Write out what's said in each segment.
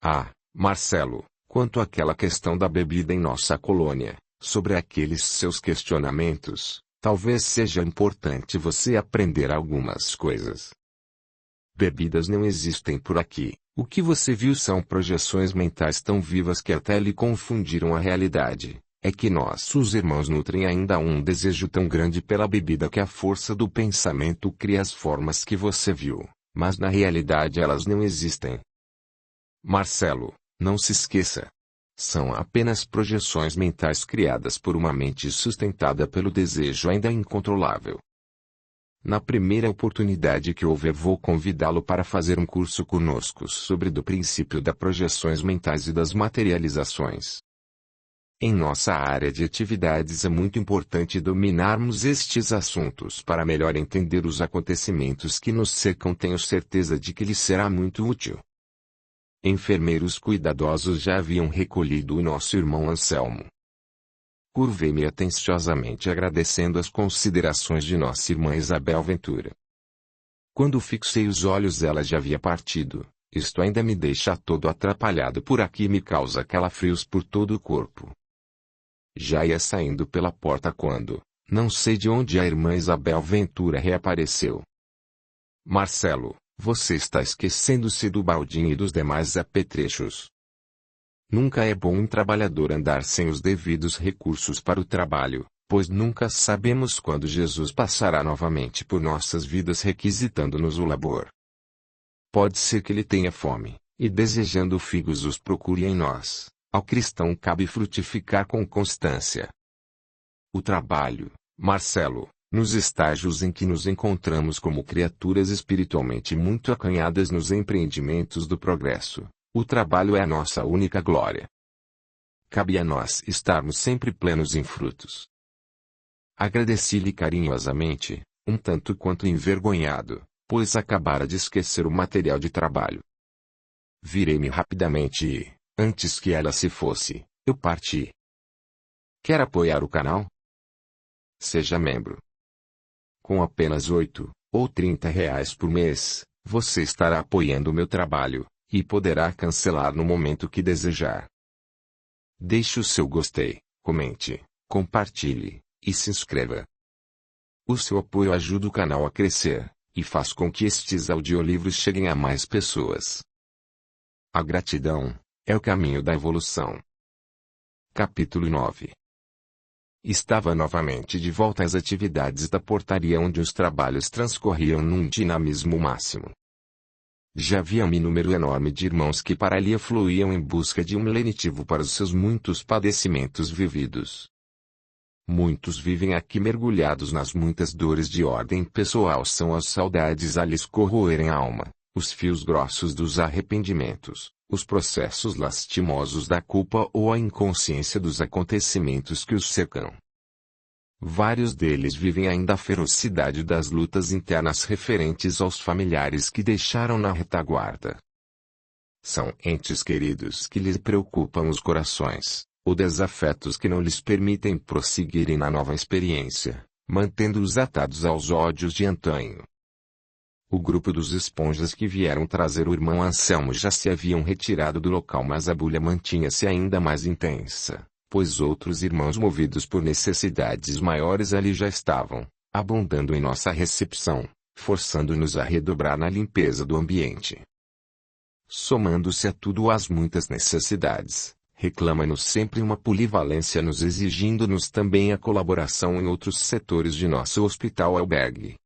Ah, Marcelo, quanto àquela questão da bebida em nossa colônia, sobre aqueles seus questionamentos, talvez seja importante você aprender algumas coisas. Bebidas não existem por aqui. O que você viu são projeções mentais tão vivas que até lhe confundiram a realidade. É que nossos irmãos nutrem ainda um desejo tão grande pela bebida que a força do pensamento cria as formas que você viu, mas na realidade elas não existem. Marcelo, não se esqueça. São apenas projeções mentais criadas por uma mente sustentada pelo desejo ainda incontrolável. Na primeira oportunidade que houver, vou convidá-lo para fazer um curso conosco sobre do princípio das projeções mentais e das materializações. Em nossa área de atividades é muito importante dominarmos estes assuntos para melhor entender os acontecimentos que nos cercam. Tenho certeza de que lhe será muito útil. Enfermeiros cuidadosos já haviam recolhido o nosso irmão Anselmo. Curvei-me atenciosamente agradecendo as considerações de nossa irmã Isabel Ventura. Quando fixei os olhos, ela já havia partido. Isto ainda me deixa todo atrapalhado por aqui e me causa calafrios por todo o corpo. Já ia saindo pela porta quando, não sei de onde, a irmã Isabel Ventura reapareceu. Marcelo, você está esquecendo-se do baldinho e dos demais apetrechos. Nunca é bom um trabalhador andar sem os devidos recursos para o trabalho, pois nunca sabemos quando Jesus passará novamente por nossas vidas requisitando-nos o labor. Pode ser que ele tenha fome, e desejando figos os procure em nós. Ao cristão cabe frutificar com constância. O trabalho, Marcelo, nos estágios em que nos encontramos como criaturas espiritualmente muito acanhadas nos empreendimentos do progresso, o trabalho é a nossa única glória. Cabe a nós estarmos sempre plenos em frutos. Agradeci-lhe carinhosamente, um tanto quanto envergonhado, pois acabara de esquecer o material de trabalho. Virei-me rapidamente e, antes que ela se fosse, eu parti. Quer apoiar o canal? Seja membro. Com apenas R$ 8 ou R$ 30 por mês, você estará apoiando o meu trabalho, e poderá cancelar no momento que desejar. Deixe o seu gostei, comente, compartilhe, e se inscreva. O seu apoio ajuda o canal a crescer, e faz com que estes audiolivros cheguem a mais pessoas. A gratidão é o caminho da evolução. Capítulo 9. Estava novamente de volta às atividades da portaria, onde os trabalhos transcorriam num dinamismo máximo. Já havia um número enorme de irmãos que para ali afluíam em busca de um lenitivo para os seus muitos padecimentos vividos. Muitos vivem aqui mergulhados nas muitas dores de ordem pessoal. São as saudades a lhes corroerem a alma, os fios grossos dos arrependimentos, os processos lastimosos da culpa ou a inconsciência dos acontecimentos que os cercam. Vários deles vivem ainda a ferocidade das lutas internas referentes aos familiares que deixaram na retaguarda. São entes queridos que lhes preocupam os corações, ou desafetos que não lhes permitem prosseguirem na nova experiência, mantendo-os atados aos ódios de antanho. O grupo dos esponjas que vieram trazer o irmão Anselmo já se haviam retirado do local, mas a bulha mantinha-se ainda mais intensa, pois outros irmãos movidos por necessidades maiores ali já estavam, abundando em nossa recepção, forçando-nos a redobrar na limpeza do ambiente. Somando-se a tudo as muitas necessidades, reclama-nos sempre uma polivalência, nos exigindo-nos também a colaboração em outros setores de nosso hospital-albergue.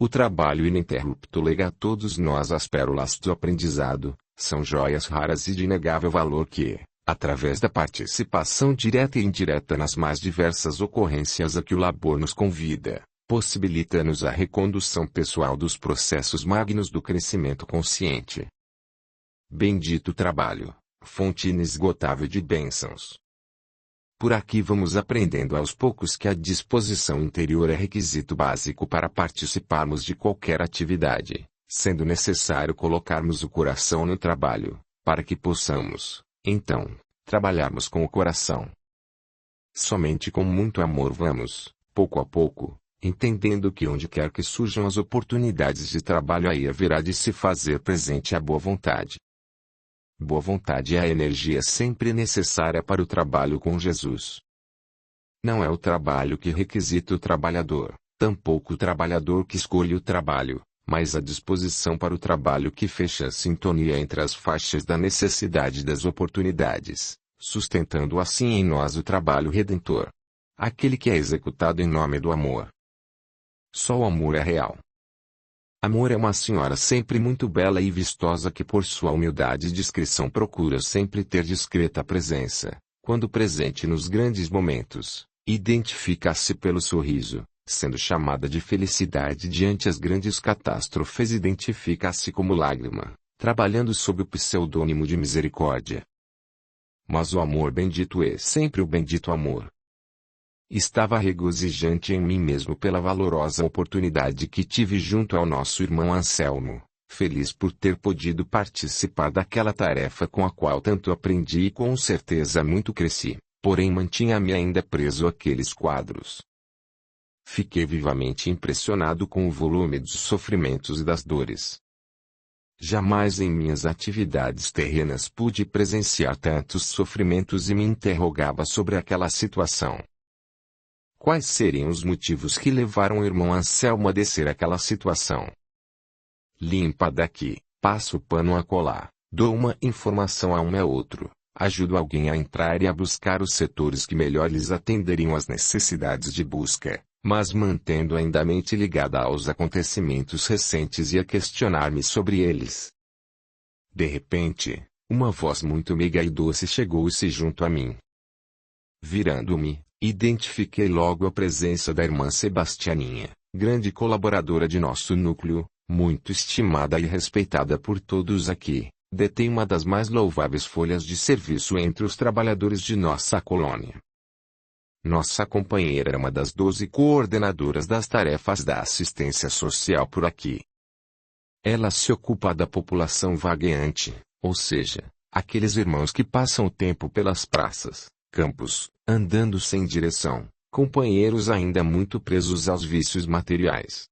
O trabalho ininterrupto lega a todos nós as pérolas do aprendizado, são joias raras e de inegável valor que, através da participação direta e indireta nas mais diversas ocorrências a que o labor nos convida, possibilita-nos a recondução pessoal dos processos magnos do crescimento consciente. Bendito trabalho, fonte inesgotável de bênçãos. Por aqui vamos aprendendo aos poucos que a disposição interior é requisito básico para participarmos de qualquer atividade, sendo necessário colocarmos o coração no trabalho, para que possamos, então, trabalharmos com o coração. Somente com muito amor vamos, pouco a pouco, entendendo que onde quer que surjam as oportunidades de trabalho, aí haverá de se fazer presente a boa vontade. boa vontade é a energia sempre necessária para o trabalho com Jesus. Não é o trabalho que requisita o trabalhador, tampouco o trabalhador que escolhe o trabalho, mas a disposição para o trabalho que fecha a sintonia entre as faixas da necessidade e das oportunidades, sustentando assim em nós o trabalho redentor. Aquele que é executado em nome do amor. Só o amor é real. Amor é uma senhora sempre muito bela e vistosa que por sua humildade e discrição procura sempre ter discreta presença, quando presente nos grandes momentos, identifica-se pelo sorriso, sendo chamada de felicidade diante as grandes catástrofes identifica-se como lágrima, trabalhando sob o pseudônimo de misericórdia. Mas o amor bendito é sempre o bendito amor. Estava regozijante em mim mesmo pela valorosa oportunidade que tive junto ao nosso irmão Anselmo, feliz por ter podido participar daquela tarefa com a qual tanto aprendi e com certeza muito cresci, porém mantinha-me ainda preso àqueles quadros. Fiquei vivamente impressionado com o volume dos sofrimentos e das dores. Jamais em minhas atividades terrenas pude presenciar tantos sofrimentos e me interrogava sobre aquela situação. Quais seriam os motivos que levaram o irmão Anselmo a descer aquela situação? Limpa daqui, passo o pano acolá, dou uma informação a um e a outro, ajudo alguém a entrar e a buscar os setores que melhor lhes atenderiam às necessidades de busca, mas mantendo ainda a mente ligada aos acontecimentos recentes e a questionar-me sobre eles. De repente, uma voz muito meiga e doce chegou-se junto a mim. Virando-me, identifiquei logo a presença da irmã Sebastianinha, grande colaboradora de nosso núcleo, muito estimada e respeitada por todos aqui, detém uma das mais louváveis folhas de serviço entre os trabalhadores de nossa colônia. Nossa companheira é uma das 12 coordenadoras das tarefas da assistência social por aqui. Ela se ocupa da população vagueante, ou seja, aqueles irmãos que passam o tempo pelas praças, campos, andando sem direção, companheiros ainda muito presos aos vícios materiais.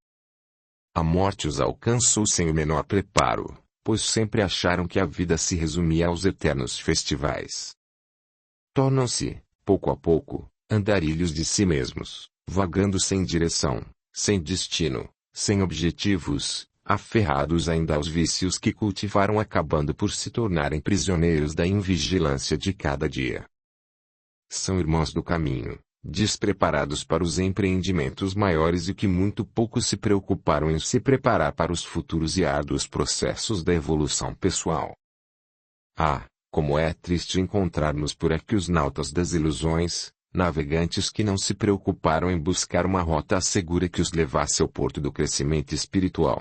A morte os alcançou sem o menor preparo, pois sempre acharam que a vida se resumia aos eternos festivais. Tornam-se, pouco a pouco, andarilhos de si mesmos, vagando sem direção, sem destino, sem objetivos, aferrados ainda aos vícios que cultivaram acabando por se tornarem prisioneiros da invigilância de cada dia. São irmãos do caminho, despreparados para os empreendimentos maiores e que muito pouco se preocuparam em se preparar para os futuros e árduos processos da evolução pessoal. Ah, como é triste encontrarmos por aqui os nautas das ilusões, navegantes que não se preocuparam em buscar uma rota segura que os levasse ao porto do crescimento espiritual.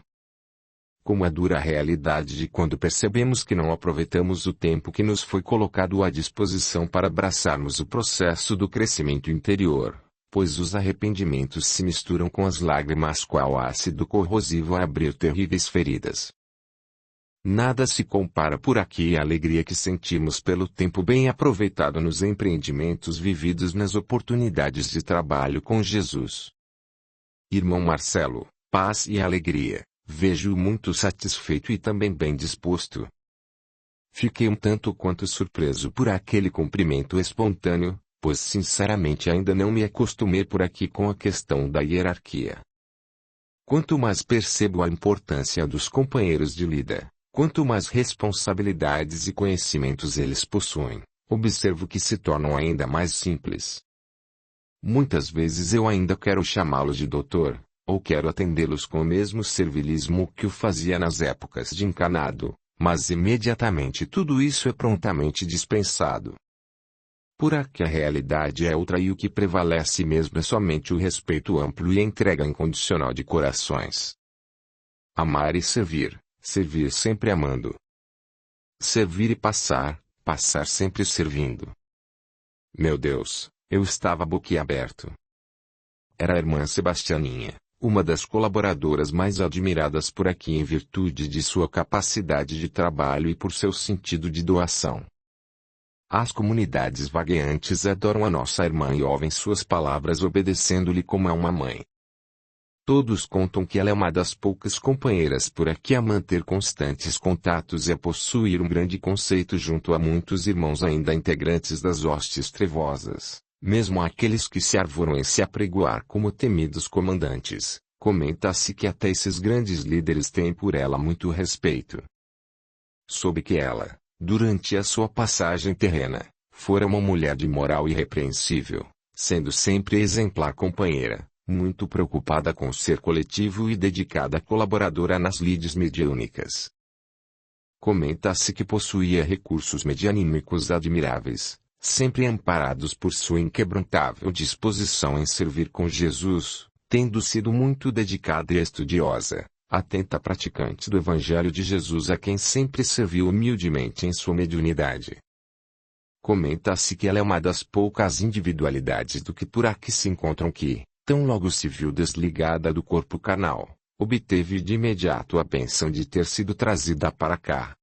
Como é dura a realidade de quando percebemos que não aproveitamos o tempo que nos foi colocado à disposição para abraçarmos o processo do crescimento interior, pois os arrependimentos se misturam com as lágrimas qual ácido corrosivo a abrir terríveis feridas. Nada se compara por aqui à alegria que sentimos pelo tempo bem aproveitado nos empreendimentos vividos nas oportunidades de trabalho com Jesus. Irmão Marcelo, paz e alegria. Vejo-o muito satisfeito e também bem disposto. Fiquei um tanto quanto surpreso por aquele cumprimento espontâneo, pois sinceramente ainda não me acostumei por aqui com a questão da hierarquia. Quanto mais percebo a importância dos companheiros de lida, quanto mais responsabilidades e conhecimentos eles possuem, observo que se tornam ainda mais simples. Muitas vezes eu ainda quero chamá-los de doutor, ou quero atendê-los com o mesmo servilismo que o fazia nas épocas de encarnado, mas imediatamente tudo isso é prontamente dispensado. Por aqui a realidade é outra e o que prevalece mesmo é somente o respeito amplo e a entrega incondicional de corações. Amar e servir, servir sempre amando. Servir e passar, passar sempre servindo. Meu Deus, eu estava boquiaberto. Era a irmã Sebastianinha, uma das colaboradoras mais admiradas por aqui em virtude de sua capacidade de trabalho e por seu sentido de doação. As comunidades vagueantes adoram a nossa irmã e ouvem suas palavras obedecendo-lhe como a uma mãe. Todos contam que ela é uma das poucas companheiras por aqui a manter constantes contatos e a possuir um grande conceito junto a muitos irmãos ainda integrantes das hostes trevosas, mesmo aqueles que se arvoram em se apregoar como temidos comandantes. Comenta-se que até esses grandes líderes têm por ela muito respeito. Soube que ela, durante a sua passagem terrena, fora uma mulher de moral irrepreensível, sendo sempre exemplar companheira, muito preocupada com o ser coletivo e dedicada colaboradora nas lides mediúnicas. Comenta-se que possuía recursos medianímicos admiráveis, sempre amparados por sua inquebrantável disposição em servir com Jesus, tendo sido muito dedicada e estudiosa, atenta praticante do Evangelho de Jesus a quem sempre serviu humildemente em sua mediunidade. Comenta-se que ela é uma das poucas individualidades do que por aqui se encontram que, tão logo se viu desligada do corpo carnal, obteve de imediato a bênção de ter sido trazida para cá.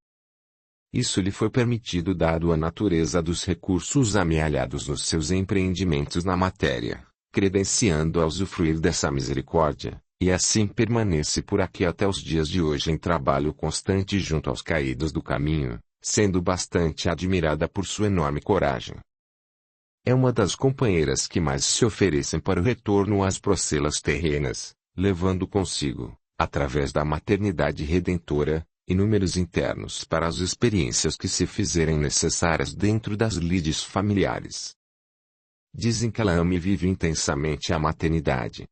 Isso lhe foi permitido dado a natureza dos recursos amealhados nos seus empreendimentos na matéria, credenciando a usufruir dessa misericórdia, e assim permanece por aqui até os dias de hoje em trabalho constante junto aos caídos do caminho, sendo bastante admirada por sua enorme coragem. É uma das companheiras que mais se oferecem para o retorno às procelas terrenas, levando consigo, através da maternidade redentora, inúmeros internos para as experiências que se fizerem necessárias dentro das lides familiares. Dizem que ela ama e vive intensamente a maternidade.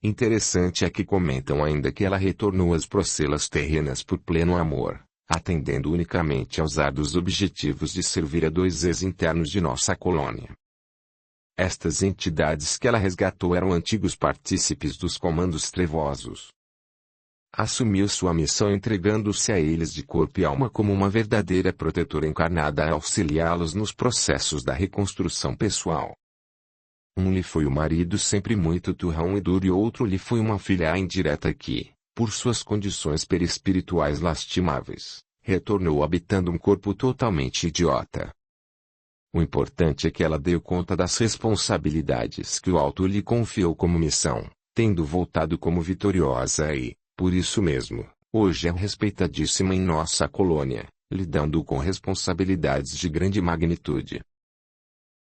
Interessante é que comentam ainda que ela retornou às procelas terrenas por pleno amor, atendendo unicamente aos árduos objetivos de servir a 2 ex-internos de nossa colônia. Estas entidades que ela resgatou eram antigos partícipes dos comandos trevosos. Assumiu sua missão entregando-se a eles de corpo e alma como uma verdadeira protetora encarnada a auxiliá-los nos processos da reconstrução pessoal. Um lhe foi o marido sempre muito turrão e duro e outro lhe foi uma filha indireta que, por suas condições perispirituais lastimáveis, retornou habitando um corpo totalmente idiota. O importante é que ela deu conta das responsabilidades que o alto lhe confiou como missão, tendo voltado como vitoriosa e, por isso mesmo, hoje é respeitadíssima em nossa colônia, lidando com responsabilidades de grande magnitude.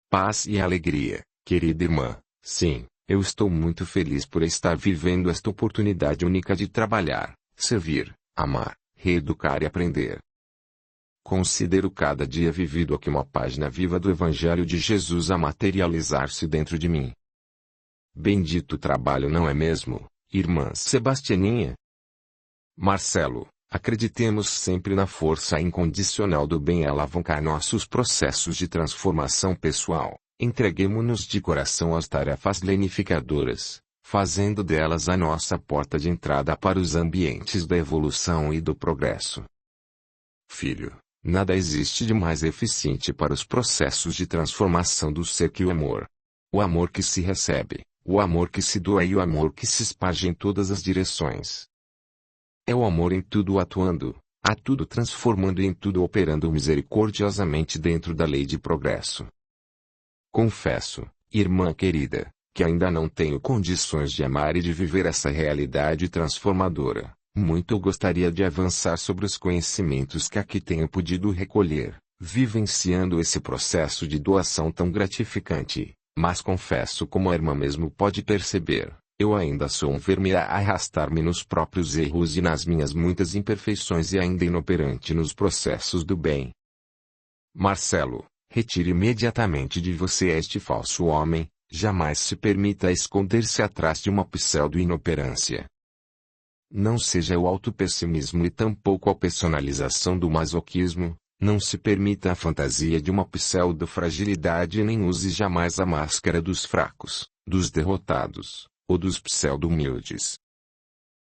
Paz e alegria, querida irmã. Sim, eu estou muito feliz por estar vivendo esta oportunidade única de trabalhar, servir, amar, reeducar e aprender. Considero cada dia vivido aqui uma página viva do Evangelho de Jesus a materializar-se dentro de mim. Bendito trabalho, não é mesmo, irmã Sebastianinha? Marcelo, acreditemos sempre na força incondicional do bem a alavancar nossos processos de transformação pessoal. Entreguemo-nos de coração às tarefas lenificadoras, fazendo delas a nossa porta de entrada para os ambientes da evolução e do progresso. Filho, nada existe de mais eficiente para os processos de transformação do ser que o amor. O amor que se recebe, o amor que se doa e o amor que se esparge em todas as direções. É o amor em tudo atuando, a tudo transformando e em tudo operando misericordiosamente dentro da lei de progresso. Confesso, irmã querida, que ainda não tenho condições de amar e de viver essa realidade transformadora. Muito gostaria de avançar sobre os conhecimentos que aqui tenho podido recolher, vivenciando esse processo de doação tão gratificante, mas confesso, como a irmã mesmo pode perceber, eu ainda sou um verme a arrastar-me nos próprios erros e nas minhas muitas imperfeições e ainda inoperante nos processos do bem. Marcelo, retire imediatamente de você este falso homem, jamais se permita esconder-se atrás de uma pseudo-inoperância. Não seja o autopessimismo e tampouco a personalização do masoquismo, não se permita a fantasia de uma pseudo-fragilidade e nem use jamais a máscara dos fracos, dos derrotados, ou dos pseudo-humildes.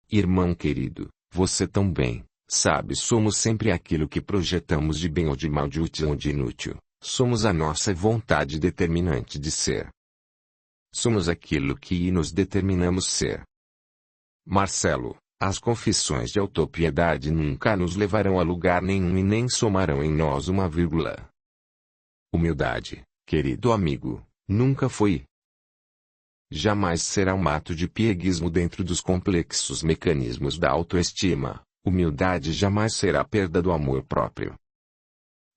Irmão querido, você também, sabe, somos sempre aquilo que projetamos de bem ou de mal, de útil ou de inútil. Somos a nossa vontade determinante de ser. Somos aquilo que nos determinamos ser. Marcelo, as confissões de autopiedade nunca nos levarão a lugar nenhum e nem somarão em nós uma vírgula. Humildade, querido amigo, nunca foi. jamais será um ato de pieguismo dentro dos complexos mecanismos da autoestima. Humildade jamais será perda do amor próprio.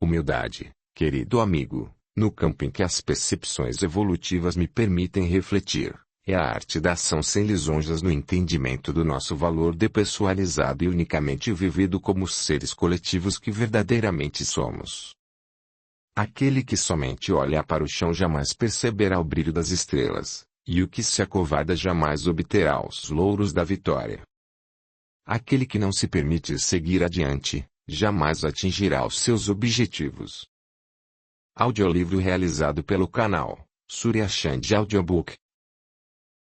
Humildade, querido amigo, no campo em que as percepções evolutivas me permitem refletir, é a arte da ação sem lisonjas no entendimento do nosso valor depessoalizado e unicamente vivido como seres coletivos que verdadeiramente somos. Aquele que somente olha para o chão jamais perceberá o brilho das estrelas, e o que se acovarda jamais obterá os louros da vitória. Aquele que não se permite seguir adiante, jamais atingirá os seus objetivos. Audiolivro realizado pelo canal Surya Chand Audiobook.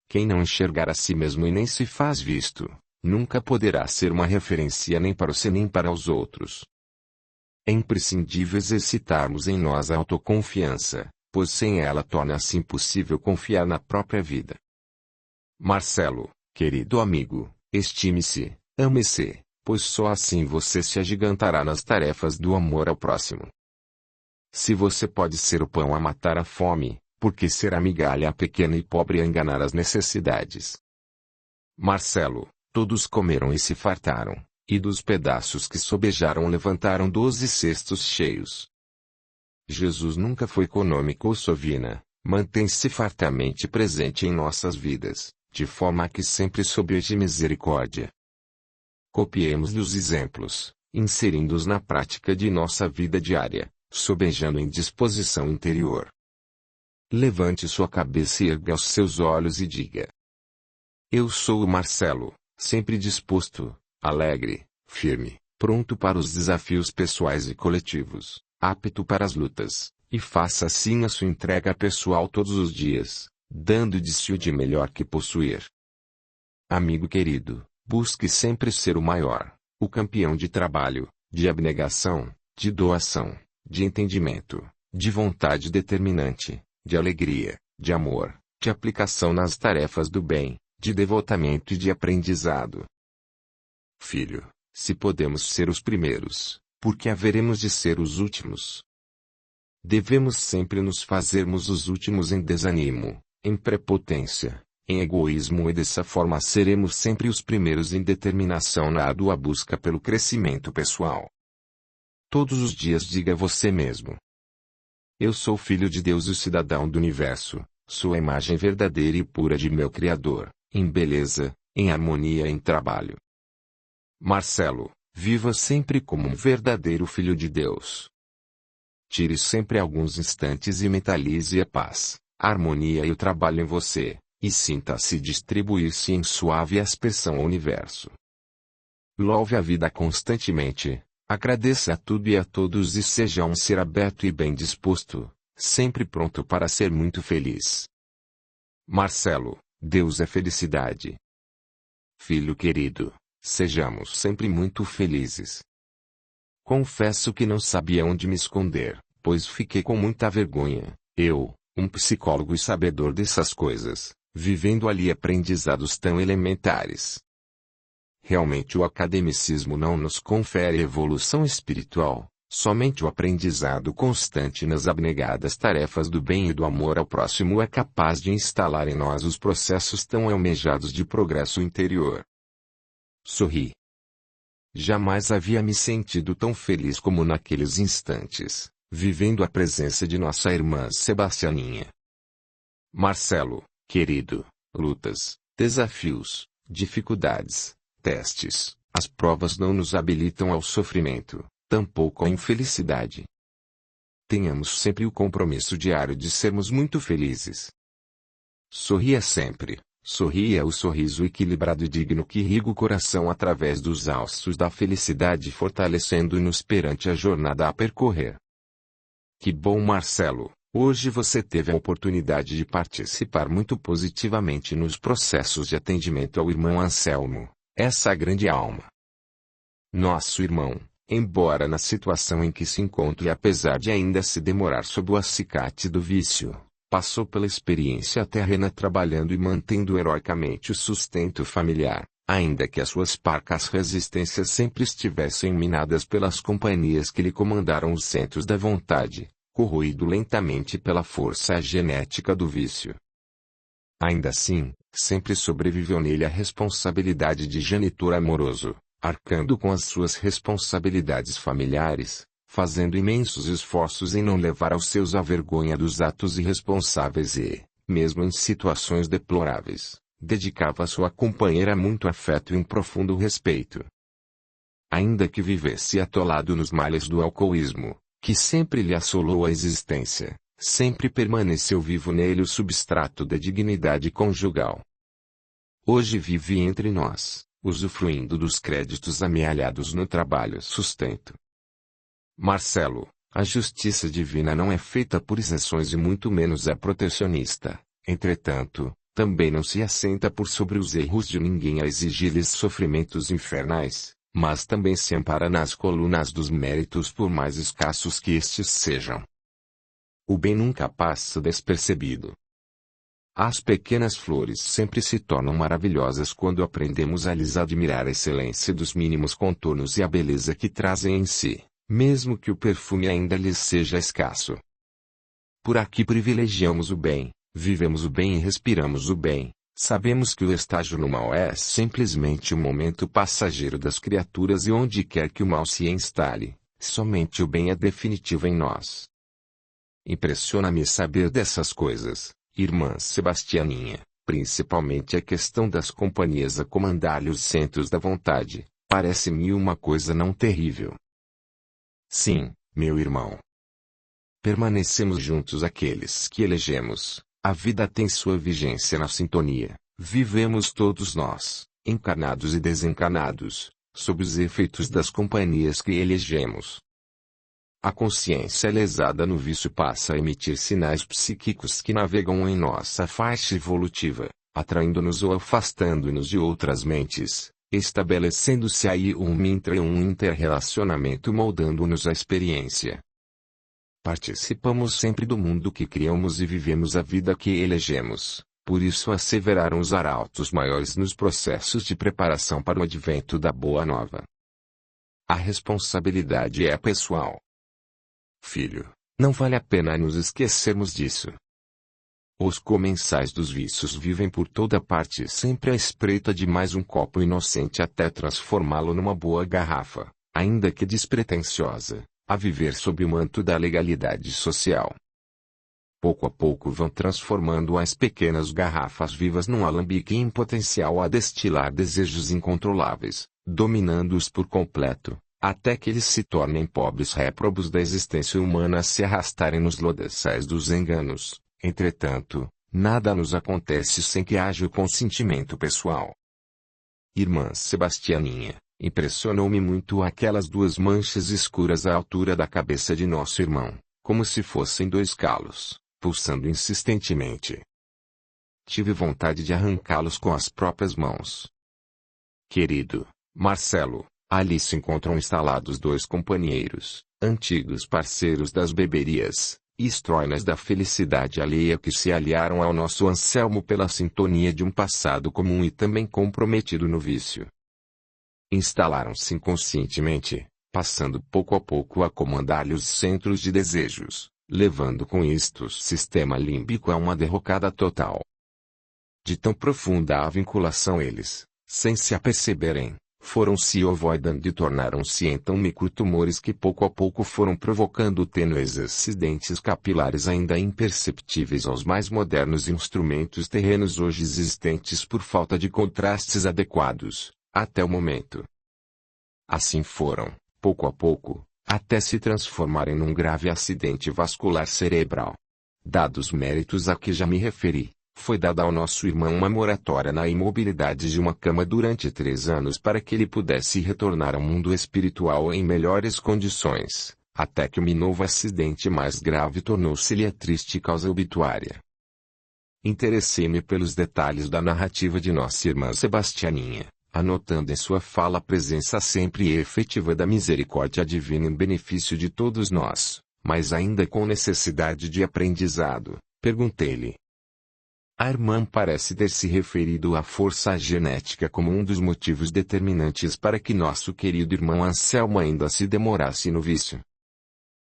Quem não enxergar a si mesmo e nem se faz visto, nunca poderá ser uma referência nem para si nem para os outros. É imprescindível exercitarmos em nós a autoconfiança, pois sem ela torna-se impossível confiar na própria vida. Marcelo, querido amigo, estime-se, ame-se, pois só assim você se agigantará nas tarefas do amor ao próximo. Se você pode ser o pão a matar a fome, por que ser a migalha pequena e pobre a enganar as necessidades? Marcelo, todos comeram e se fartaram, e dos pedaços que sobejaram levantaram 12 cestos cheios. Jesus nunca foi econômico ou sovina, mantém-se fartamente presente em nossas vidas, de forma que sempre sobeje misericórdia. Copiemos-lhe os exemplos, inserindo-os na prática de nossa vida diária, sobejando em disposição interior. Levante sua cabeça e erga os seus olhos e diga: eu sou o Marcelo, sempre disposto, alegre, firme, pronto para os desafios pessoais e coletivos, apto para as lutas, e faça assim a sua entrega pessoal todos os dias, dando de si o de melhor que possuir. Amigo querido, busque sempre ser o maior, o campeão de trabalho, de abnegação, de doação, de entendimento, de vontade determinante, de alegria, de amor, de aplicação nas tarefas do bem, de devotamento e de aprendizado. Filho, se podemos ser os primeiros, por que haveremos de ser os últimos? Devemos sempre nos fazermos os últimos em desânimo, em prepotência, em egoísmo, e dessa forma seremos sempre os primeiros em determinação na ardua busca pelo crescimento pessoal. Todos os dias diga a você mesmo: eu sou filho de Deus e cidadão do universo, sou a imagem verdadeira e pura de meu Criador, em beleza, em harmonia e em trabalho. Marcelo, viva sempre como um verdadeiro filho de Deus. Tire sempre alguns instantes e mentalize a paz, a harmonia e o trabalho em você, e sinta-se distribuir-se em suave aspersão ao universo. Louve a vida constantemente, agradeça a tudo e a todos e seja um ser aberto e bem disposto, sempre pronto para ser muito feliz. Marcelo, Deus é felicidade. Filho querido, sejamos sempre muito felizes. Confesso que não sabia onde me esconder, pois fiquei com muita vergonha, eu, um psicólogo e sabedor dessas coisas, vivendo ali aprendizados tão elementares. Realmente o academicismo não nos confere evolução espiritual, somente o aprendizado constante nas abnegadas tarefas do bem e do amor ao próximo é capaz de instalar em nós os processos tão almejados de progresso interior. Sorri. Jamais havia me sentido tão feliz como naqueles instantes, vivendo a presença de nossa irmã Sebastianinha. Marcelo, querido, lutas, desafios, dificuldades, testes, as provas não nos habilitam ao sofrimento, tampouco à infelicidade. Tenhamos sempre o compromisso diário de sermos muito felizes. Sorria sempre, sorria o sorriso equilibrado e digno que irriga o coração através dos alços da felicidade, fortalecendo-nos perante a jornada a percorrer. Que bom, Marcelo! Hoje você teve a oportunidade de participar muito positivamente nos processos de atendimento ao irmão Anselmo, essa grande alma. Nosso irmão, embora na situação em que se encontre, apesar de ainda se demorar sob o acicate do vício, passou pela experiência terrena trabalhando e mantendo heroicamente o sustento familiar, ainda que as suas parcas resistências sempre estivessem minadas pelas companhias que lhe comandaram os centros da vontade, corroído lentamente pela força genética do vício. Ainda assim, sempre sobreviveu nele a responsabilidade de genitor amoroso, arcando com as suas responsabilidades familiares, fazendo imensos esforços em não levar aos seus a vergonha dos atos irresponsáveis e, mesmo em situações deploráveis, dedicava a sua companheira muito afeto e um profundo respeito. Ainda que vivesse atolado nos males do alcoolismo, que sempre lhe assolou a existência, sempre permaneceu vivo nele o substrato da dignidade conjugal. Hoje vive entre nós, usufruindo dos créditos amealhados no trabalho sustento. Marcelo, a justiça divina não é feita por exceções e muito menos é protecionista. Entretanto, também não se assenta por sobre os erros de ninguém a exigir-lhes sofrimentos infernais, mas também se ampara nas colunas dos méritos por mais escassos que estes sejam. O bem nunca passa despercebido. As pequenas flores sempre se tornam maravilhosas quando aprendemos a lhes admirar a excelência dos mínimos contornos e a beleza que trazem em si, mesmo que o perfume ainda lhes seja escasso. Por aqui privilegiamos o bem, vivemos o bem e respiramos o bem. Sabemos que o estágio no mal é simplesmente um momento passageiro das criaturas e onde quer que o mal se instale, somente o bem é definitivo em nós. Impressiona-me saber dessas coisas, irmã Sebastianinha, principalmente a questão das companhias a comandar-lhe os centros da vontade, parece-me uma coisa não terrível. Sim, meu irmão. Permanecemos juntos aqueles que elegemos. A vida tem sua vigência na sintonia. Vivemos todos nós, encarnados e desencarnados, sob os efeitos das companhias que elegemos. A consciência lesada no vício passa a emitir sinais psíquicos que navegam em nossa faixa evolutiva, atraindo-nos ou afastando-nos de outras mentes, estabelecendo-se aí um interrelacionamento moldando-nos a experiência. Participamos sempre do mundo que criamos e vivemos a vida que elegemos, por isso asseveraram os arautos maiores nos processos de preparação para o advento da Boa Nova. A responsabilidade é pessoal. Filho, não vale a pena nos esquecermos disso. Os comensais dos vícios vivem por toda parte sempre à espreita de mais um copo inocente até transformá-lo numa boa garrafa, ainda que despretensiosa, a viver sob o manto da legalidade social. Pouco a pouco vão transformando as pequenas garrafas vivas num alambique em potencial a destilar desejos incontroláveis, dominando-os por completo, até que eles se tornem pobres réprobos da existência humana a se arrastarem nos lodaçais dos enganos. Entretanto, nada nos acontece sem que haja o consentimento pessoal. Irmã Sebastianinha, impressionou-me muito aquelas duas manchas escuras à altura da cabeça de nosso irmão, como se fossem dois calos, pulsando insistentemente. Tive vontade de arrancá-los com as próprias mãos. Querido Marcelo, ali se encontram instalados dois companheiros, antigos parceiros das beberias, estroinas da felicidade alheia que se aliaram ao nosso Anselmo pela sintonia de um passado comum e também comprometido no vício. Instalaram-se inconscientemente, passando pouco a pouco a comandar-lhe os centros de desejos, levando com isto o sistema límbico a uma derrocada total. De tão profunda a vinculação eles, sem se aperceberem, foram se ovoidando e tornaram-se então microtumores que pouco a pouco foram provocando tênues acidentes capilares ainda imperceptíveis aos mais modernos instrumentos terrenos hoje existentes por falta de contrastes adequados, até o momento. Assim foram, pouco a pouco, até se transformarem num grave acidente vascular cerebral. Dados méritos a que já me referi, foi dada ao nosso irmão uma moratória na imobilidade de uma cama durante 3 anos para que ele pudesse retornar ao mundo espiritual em melhores condições, até que um novo acidente mais grave tornou-se-lhe a triste causa obituária. Interessei-me pelos detalhes da narrativa de nossa irmã Sebastianinha, anotando em sua fala a presença sempre efetiva da misericórdia divina em benefício de todos nós, mas ainda com necessidade de aprendizado, perguntei-lhe. A irmã parece ter se referido à força genética como um dos motivos determinantes para que nosso querido irmão Anselmo ainda se demorasse no vício.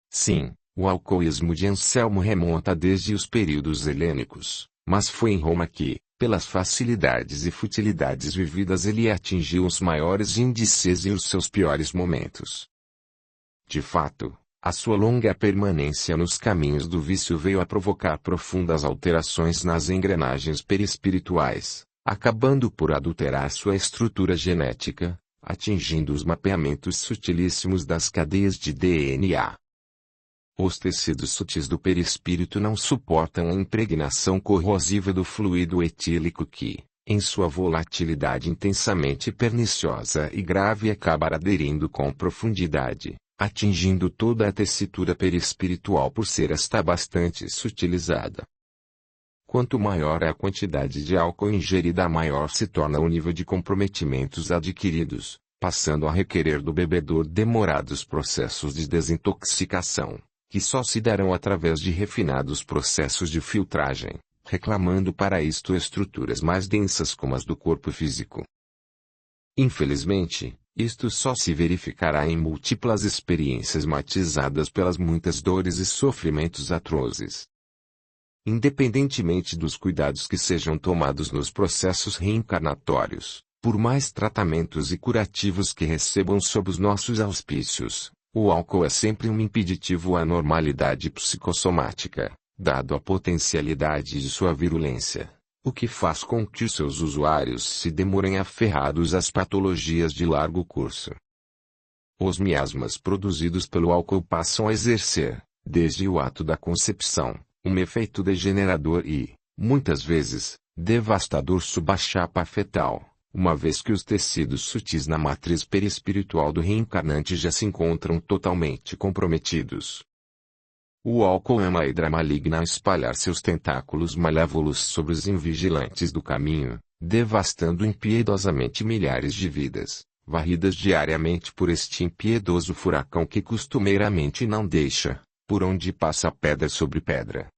Sim, o alcoolismo de Anselmo remonta desde os períodos helênicos, Mas foi em Roma que, pelas facilidades e futilidades vividas, ele atingiu os maiores índices e os seus piores momentos. De fato, a sua longa permanência nos caminhos do vício veio a provocar profundas alterações nas engrenagens perispirituais, acabando por adulterar sua estrutura genética, atingindo os mapeamentos sutilíssimos das cadeias de DNA. Os tecidos sutis do perispírito não suportam a impregnação corrosiva do fluido etílico que, em sua volatilidade intensamente perniciosa e grave, acaba aderindo com profundidade, atingindo toda a tessitura perispiritual por ser esta bastante sutilizada. Quanto maior é a quantidade de álcool ingerida, maior se torna o nível de comprometimentos adquiridos, passando a requerer do bebedor demorados processos de desintoxicação, que só se darão através de refinados processos de filtragem, reclamando para isto estruturas mais densas como as do corpo físico. Infelizmente, isto só se verificará em múltiplas experiências matizadas pelas muitas dores e sofrimentos atrozes. Independentemente dos cuidados que sejam tomados nos processos reencarnatórios, por mais tratamentos e curativos que recebam sob os nossos auspícios, o álcool é sempre um impeditivo à normalidade psicossomática, dado a potencialidade de sua virulência, o que faz com que os seus usuários se demorem aferrados às patologias de largo curso. Os miasmas produzidos pelo álcool passam a exercer, desde o ato da concepção, um efeito degenerador e, muitas vezes, devastador sob a chapa fetal, uma vez que os tecidos sutis na matriz perispiritual do reencarnante já se encontram totalmente comprometidos. O álcool é uma hidra maligna a espalhar seus tentáculos malévolos sobre os invigilantes do caminho, devastando impiedosamente milhares de vidas, varridas diariamente por este impiedoso furacão que costumeiramente não deixa, por onde passa pedra sobre pedra.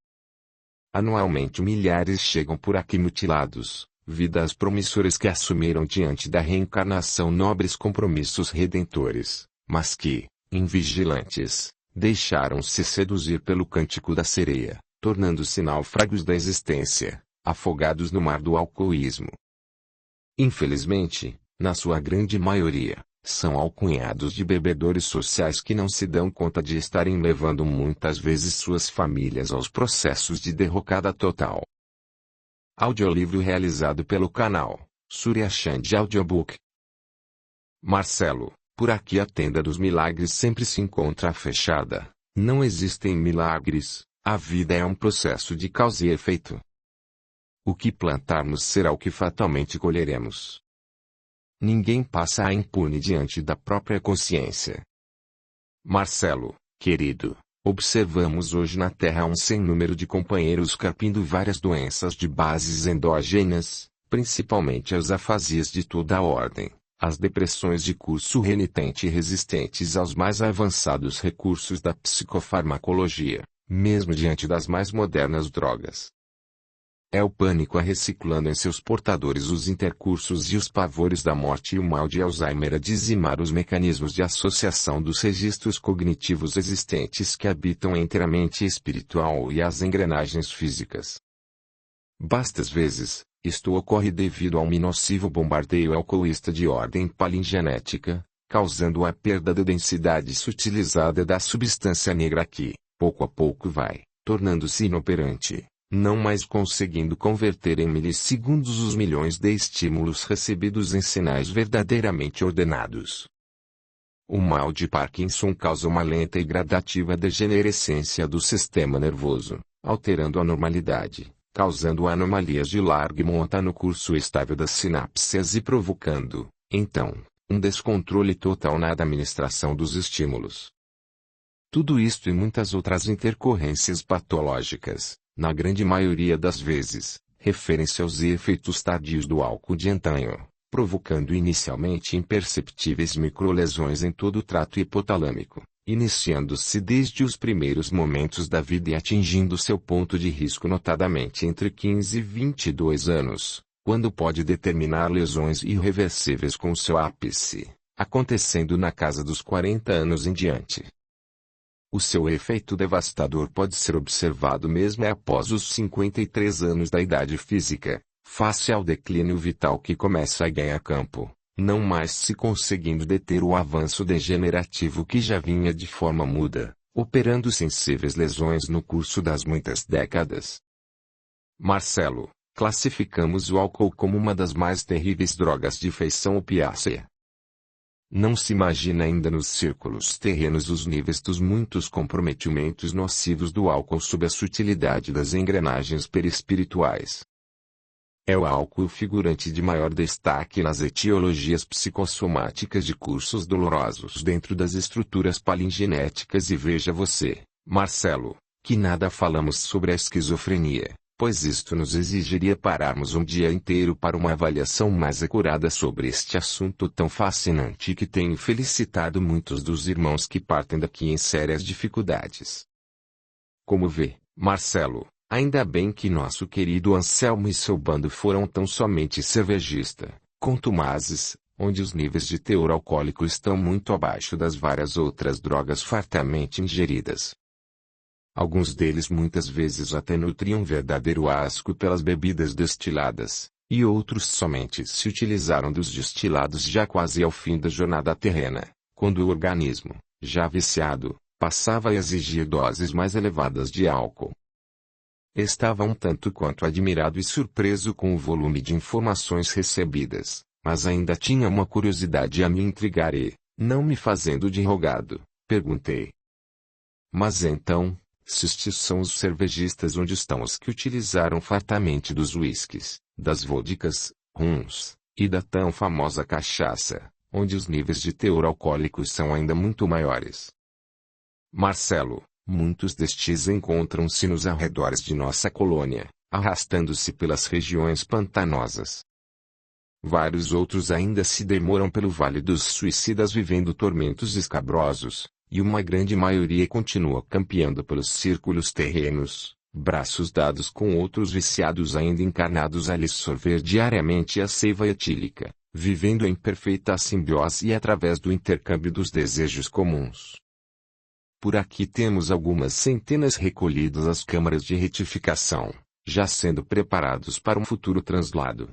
Anualmente milhares chegam por aqui mutilados, vidas promissoras que assumiram diante da reencarnação nobres compromissos redentores, mas que, invigilantes, deixaram-se seduzir pelo cântico da sereia, tornando-se náufragos da existência, afogados no mar do alcooísmo. Infelizmente, na sua grande maioria, são alcunhados de bebedores sociais que não se dão conta de estarem levando muitas vezes suas famílias aos processos de derrocada total. Audiolivro realizado pelo canal Surya Chand Audiobook. Marcelo, por aqui a tenda dos milagres sempre se encontra fechada. Não existem milagres, a vida é um processo de causa e efeito. O que plantarmos será o que fatalmente colheremos. Ninguém passa impune diante da própria consciência. Marcelo, querido, observamos hoje na Terra um sem número de companheiros carpindo várias doenças de bases endógenas, principalmente as afasias de toda a ordem, as depressões de curso renitente e resistentes aos mais avançados recursos da psicofarmacologia, mesmo diante das mais modernas drogas. É o pânico a reciclando em seus portadores os intercursos e os pavores da morte e o mal de Alzheimer a dizimar os mecanismos de associação dos registros cognitivos existentes que habitam entre a mente espiritual e as engrenagens físicas. Bastas vezes, isto ocorre devido a um nocivo bombardeio alcoolista de ordem palingenética, causando a perda da densidade sutilizada da substância negra que, pouco a pouco vai, tornando-se inoperante, não mais conseguindo converter em milissegundos os milhões de estímulos recebidos em sinais verdadeiramente ordenados. O mal de Parkinson causa uma lenta e gradativa degenerescência do sistema nervoso, alterando a normalidade, causando anomalias de larga monta no curso estável das sinapses e provocando, então, um descontrole total na administração dos estímulos. Tudo isto e muitas outras intercorrências patológicas, na grande maioria das vezes, referem-se aos efeitos tardios do álcool de antanho, provocando inicialmente imperceptíveis microlesões em todo o trato hipotalâmico, iniciando-se desde os primeiros momentos da vida e atingindo seu ponto de risco notadamente entre 15 e 22 anos, quando pode determinar lesões irreversíveis com seu ápice, acontecendo na casa dos 40 anos em diante. O seu efeito devastador pode ser observado mesmo após os 53 anos da idade física, face ao declínio vital que começa a ganhar campo, não mais se conseguindo deter o avanço degenerativo que já vinha de forma muda, operando sensíveis lesões no curso das muitas décadas. Marcelo, classificamos o álcool como uma das mais terríveis drogas de feição opiácea. Não se imagina ainda nos círculos terrenos os níveis dos muitos comprometimentos nocivos do álcool sob a sutilidade das engrenagens perispirituais. É o álcool figurante de maior destaque nas etiologias psicossomáticas de cursos dolorosos dentro das estruturas palingenéticas e veja você, Marcelo, que nada falamos sobre a esquizofrenia, pois isto nos exigiria pararmos um dia inteiro para uma avaliação mais acurada sobre este assunto tão fascinante que tem felicitado muitos dos irmãos que partem daqui em sérias dificuldades. Como vê, Marcelo, ainda bem que nosso querido Anselmo e seu bando foram tão somente cervejista, contumazes, onde os níveis de teor alcoólico estão muito abaixo das várias outras drogas fartamente ingeridas. Alguns deles muitas vezes até nutriam verdadeiro asco pelas bebidas destiladas, e outros somente se utilizaram dos destilados já quase ao fim da jornada terrena, quando o organismo, já viciado, passava a exigir doses mais elevadas de álcool. Estava um tanto quanto admirado e surpreso com o volume de informações recebidas, mas ainda tinha uma curiosidade a me intrigar e, não me fazendo de rogado, perguntei. Mas então, se estes são os cervejistas, onde estão os que utilizaram fartamente dos uísques, das vodkas, rums, e da tão famosa cachaça, onde os níveis de teor alcoólico são ainda muito maiores? Marcelo, muitos destes encontram-se nos arredores de nossa colônia, arrastando-se pelas regiões pantanosas. Vários outros ainda se demoram pelo Vale dos Suicidas vivendo tormentos escabrosos, e uma grande maioria continua campeando pelos círculos terrenos, braços dados com outros viciados ainda encarnados a lhes sorver diariamente a seiva etílica, vivendo em perfeita simbiose e através do intercâmbio dos desejos comuns. Por aqui temos algumas centenas recolhidos às câmaras de retificação, já sendo preparados para um futuro translado.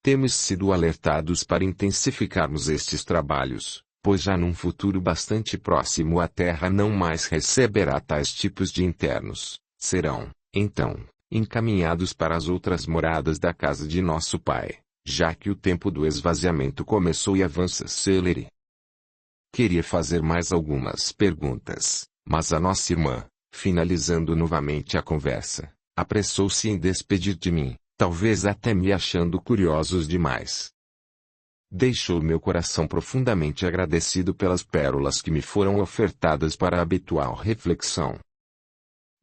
Temos sido alertados para intensificarmos estes trabalhos, pois já num futuro bastante próximo a Terra não mais receberá tais tipos de internos, serão, então, encaminhados para as outras moradas da casa de nosso Pai, já que o tempo do esvaziamento começou e avança celere. Queria fazer mais algumas perguntas, mas a nossa irmã, finalizando novamente a conversa, apressou-se em despedir de mim, talvez até me achando curiosos demais. Deixou meu coração profundamente agradecido pelas pérolas que me foram ofertadas para a habitual reflexão.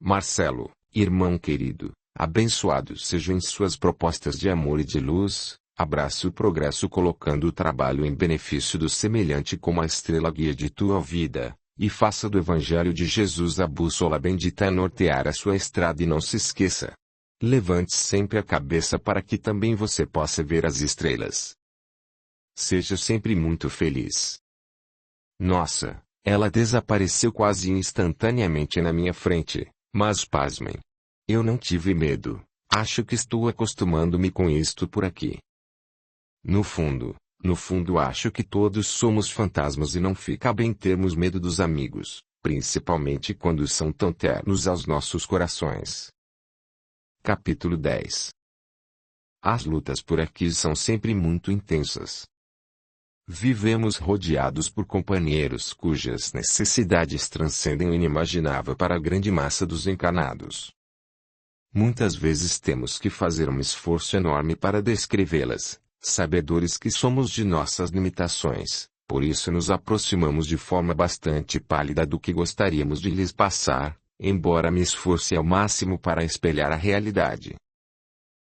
Marcelo, irmão querido, abençoados sejam em suas propostas de amor e de luz, abrace o progresso colocando o trabalho em benefício do semelhante como a estrela guia de tua vida, e faça do Evangelho de Jesus a bússola bendita a nortear a sua estrada e não se esqueça. Levante sempre a cabeça para que também você possa ver as estrelas. Seja sempre muito feliz. Nossa, ela desapareceu quase instantaneamente na minha frente, mas pasmem. Eu não tive medo, acho que estou acostumando-me com isto por aqui. No fundo acho que todos somos fantasmas e não fica bem termos medo dos amigos, principalmente quando são tão ternos aos nossos corações. Capítulo 10. As lutas por aqui são sempre muito intensas. Vivemos rodeados por companheiros cujas necessidades transcendem o inimaginável para a grande massa dos encarnados. Muitas vezes temos que fazer um esforço enorme para descrevê-las, sabedores que somos de nossas limitações, por isso nos aproximamos de forma bastante pálida do que gostaríamos de lhes passar, embora me esforce ao máximo para espelhar a realidade.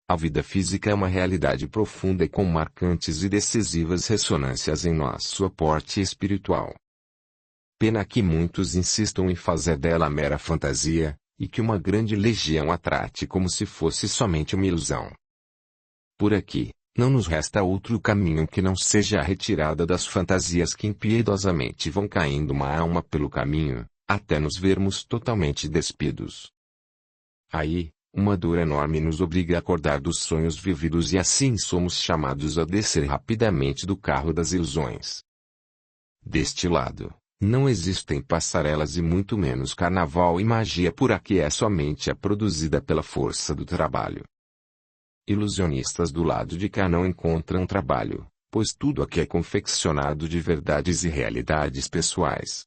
A vida física é uma realidade profunda e com marcantes e decisivas ressonâncias em nosso aporte espiritual. Pena que muitos insistam em fazer dela mera fantasia, e que uma grande legião a trate como se fosse somente uma ilusão. Por aqui, não nos resta outro caminho que não seja a retirada das fantasias que impiedosamente vão caindo uma a uma pelo caminho, até nos vermos totalmente despidos. Aí, uma dor enorme nos obriga a acordar dos sonhos vividos e assim somos chamados a descer rapidamente do carro das ilusões. Deste lado, não existem passarelas e muito menos carnaval e magia por aqui somente produzida pela força do trabalho. Ilusionistas do lado de cá não encontram trabalho, pois tudo aqui é confeccionado de verdades e realidades pessoais.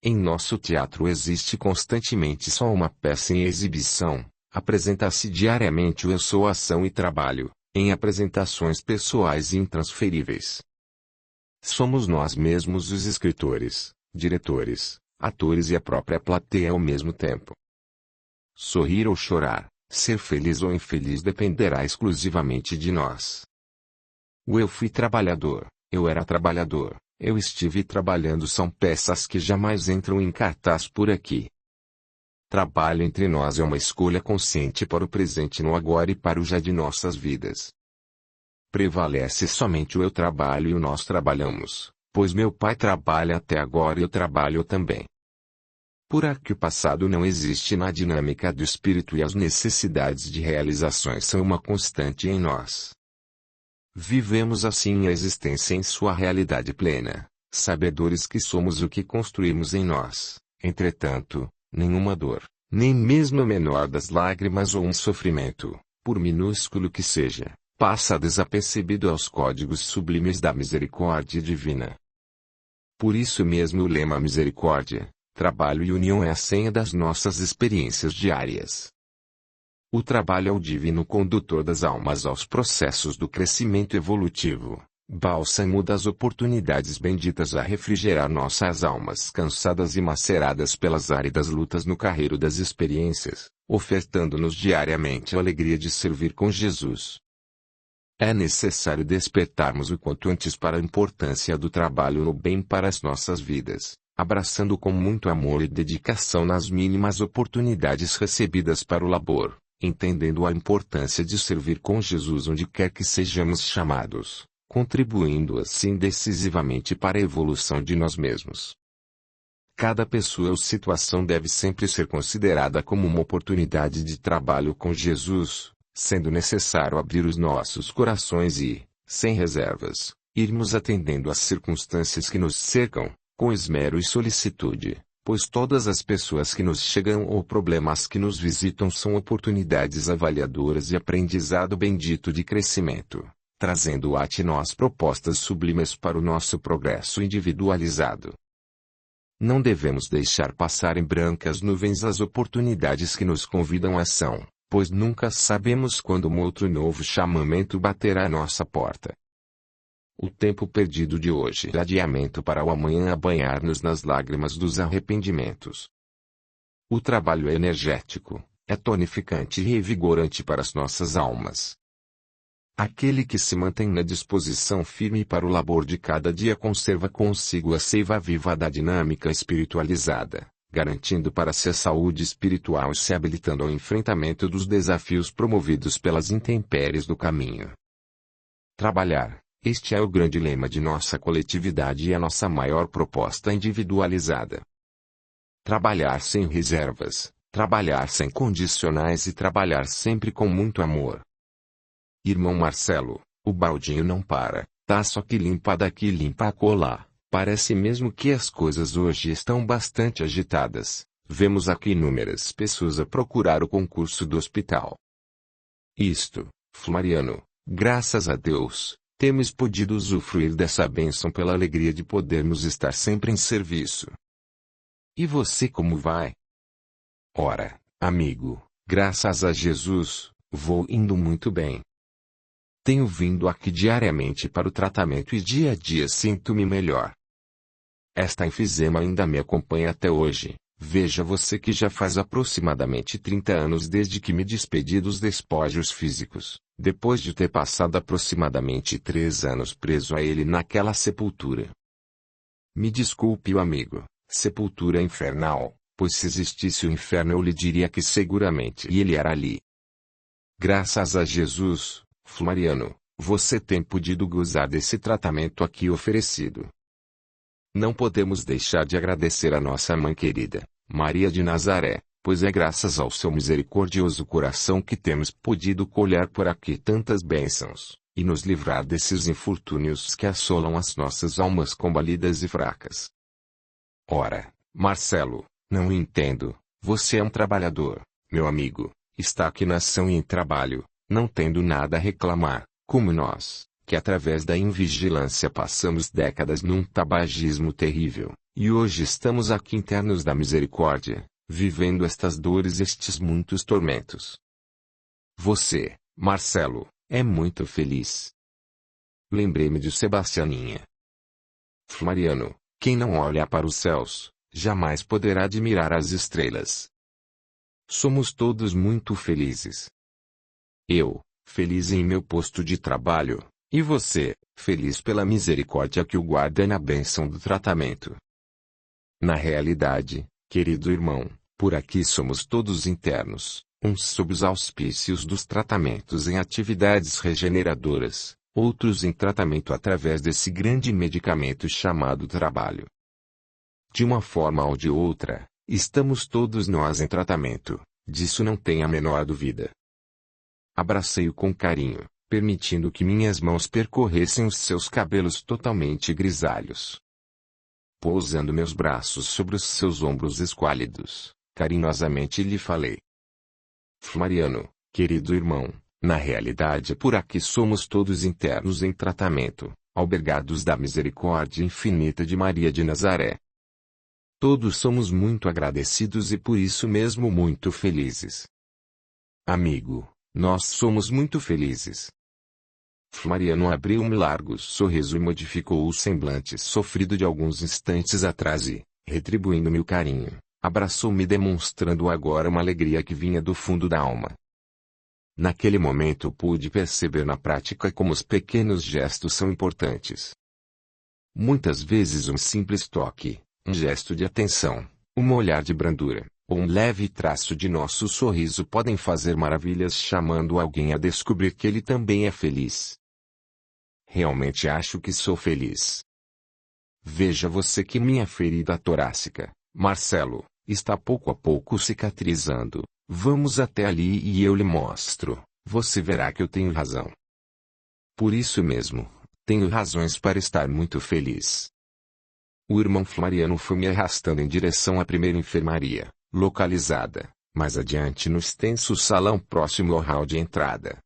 Em nosso teatro existe constantemente só uma peça em exibição, apresenta-se diariamente o eu sou ação e trabalho, em apresentações pessoais e intransferíveis. Somos nós mesmos os escritores, diretores, atores e a própria plateia ao mesmo tempo. Sorrir ou chorar, ser feliz ou infeliz dependerá exclusivamente de nós. O eu fui trabalhador, eu era trabalhador, eu estive trabalhando são peças que jamais entram em cartaz por aqui. Trabalho entre nós é uma escolha consciente para o presente no agora e para o já de nossas vidas. Prevalece somente o eu trabalho e o nós trabalhamos, pois meu pai trabalha até agora e eu trabalho também. Por aqui o passado não existe na dinâmica do espírito e as necessidades de realizações são uma constante em nós. Vivemos assim a existência em sua realidade plena, sabedores que somos o que construímos em nós. Entretanto, nenhuma dor, nem mesmo a menor das lágrimas ou um sofrimento, por minúsculo que seja, passa desapercebido aos códigos sublimes da misericórdia divina. Por isso mesmo o lema misericórdia, trabalho e união é a senha das nossas experiências diárias. O trabalho é o divino condutor das almas aos processos do crescimento evolutivo, bálsamo das oportunidades benditas a refrigerar nossas almas cansadas e maceradas pelas áridas lutas no carreiro das experiências, ofertando-nos diariamente a alegria de servir com Jesus. É necessário despertarmos o quanto antes para a importância do trabalho no bem para as nossas vidas, abraçando com muito amor e dedicação nas mínimas oportunidades recebidas para o labor, entendendo a importância de servir com Jesus onde quer que sejamos chamados, contribuindo assim decisivamente para a evolução de nós mesmos. Cada pessoa ou situação deve sempre ser considerada como uma oportunidade de trabalho com Jesus, sendo necessário abrir os nossos corações e, sem reservas, irmos atendendo às circunstâncias que nos cercam, com esmero e solicitude, pois todas as pessoas que nos chegam ou problemas que nos visitam são oportunidades avaliadoras e aprendizado bendito de crescimento, trazendo a nós propostas sublimes para o nosso progresso individualizado. Não devemos deixar passar em brancas nuvens as oportunidades que nos convidam à ação, pois nunca sabemos quando um outro novo chamamento baterá à nossa porta. O tempo perdido de hoje é adiamento para o amanhã a banhar-nos nas lágrimas dos arrependimentos. O trabalho é energético, é tonificante e revigorante para as nossas almas. Aquele que se mantém na disposição firme para o labor de cada dia conserva consigo a seiva viva da dinâmica espiritualizada, garantindo para si a saúde espiritual e se habilitando ao enfrentamento dos desafios promovidos pelas intempéries do caminho. Trabalhar. Este é o grande lema de nossa coletividade e a nossa maior proposta individualizada. Trabalhar sem reservas, trabalhar sem condicionais e trabalhar sempre com muito amor. Irmão Marcelo, o baldinho não para, tá só que limpa daqui limpa acolá. Parece mesmo que as coisas hoje estão bastante agitadas. Vemos aqui inúmeras pessoas a procurar o concurso do hospital. Isto, Floriano, graças a Deus, temos podido usufruir dessa bênção pela alegria de podermos estar sempre em serviço. E você como vai? Ora, amigo, graças a Jesus, vou indo muito bem. Tenho vindo aqui diariamente para o tratamento e dia a dia sinto-me melhor. Esta enfisema ainda me acompanha até hoje. Veja você que já faz aproximadamente 30 anos desde que me despedi dos despojos físicos, depois de ter passado aproximadamente 3 anos preso a ele naquela sepultura. Me desculpe o amigo, sepultura infernal, pois se existisse o inferno eu lhe diria que seguramente ele era ali. Graças a Jesus, Floriano, você tem podido gozar desse tratamento aqui oferecido. Não podemos deixar de agradecer a nossa mãe querida, Maria de Nazaré, pois é graças ao seu misericordioso coração que temos podido colher por aqui tantas bênçãos, e nos livrar desses infortúnios que assolam as nossas almas combalidas e fracas. Ora, Marcelo, não entendo, você é um trabalhador, meu amigo, está aqui na ação e em trabalho, não tendo nada a reclamar, como nós, que através da invigilância passamos décadas num tabagismo terrível, e hoje estamos aqui internos da misericórdia, vivendo estas dores e estes muitos tormentos. Você, Marcelo, é muito feliz. Lembrei-me de Sebastianinha. Floriano, quem não olha para os céus, jamais poderá admirar as estrelas. Somos todos muito felizes. Eu, feliz em meu posto de trabalho, e você, feliz pela misericórdia que o guarda na bênção do tratamento. Na realidade, querido irmão, por aqui somos todos internos, uns sob os auspícios dos tratamentos em atividades regeneradoras, outros em tratamento através desse grande medicamento chamado trabalho. De uma forma ou de outra, estamos todos nós em tratamento, disso não tenha a menor dúvida. Abracei-o com carinho, permitindo que minhas mãos percorressem os seus cabelos totalmente grisalhos. Pousando meus braços sobre os seus ombros esquálidos, carinhosamente lhe falei. Floriano, querido irmão, na realidade por aqui somos todos internos em tratamento, albergados da misericórdia infinita de Maria de Nazaré. Todos somos muito agradecidos e por isso mesmo muito felizes. Amigo, nós somos muito felizes. Floriano abriu um largo sorriso e modificou o semblante sofrido de alguns instantes atrás e, retribuindo-me o carinho, abraçou-me demonstrando agora uma alegria que vinha do fundo da alma. Naquele momento pude perceber na prática como os pequenos gestos são importantes. Muitas vezes um simples toque, um gesto de atenção, um olhar de brandura, ou um leve traço de nosso sorriso podem fazer maravilhas chamando alguém a descobrir que ele também é feliz. Realmente acho que sou feliz. Veja você que minha ferida torácica, Marcelo, está pouco a pouco cicatrizando. Vamos até ali e eu lhe mostro, você verá que eu tenho razão. Por isso mesmo, tenho razões para estar muito feliz. O irmão Floriano foi me arrastando em direção à primeira enfermaria, localizada, mais adiante no extenso salão próximo ao hall de entrada.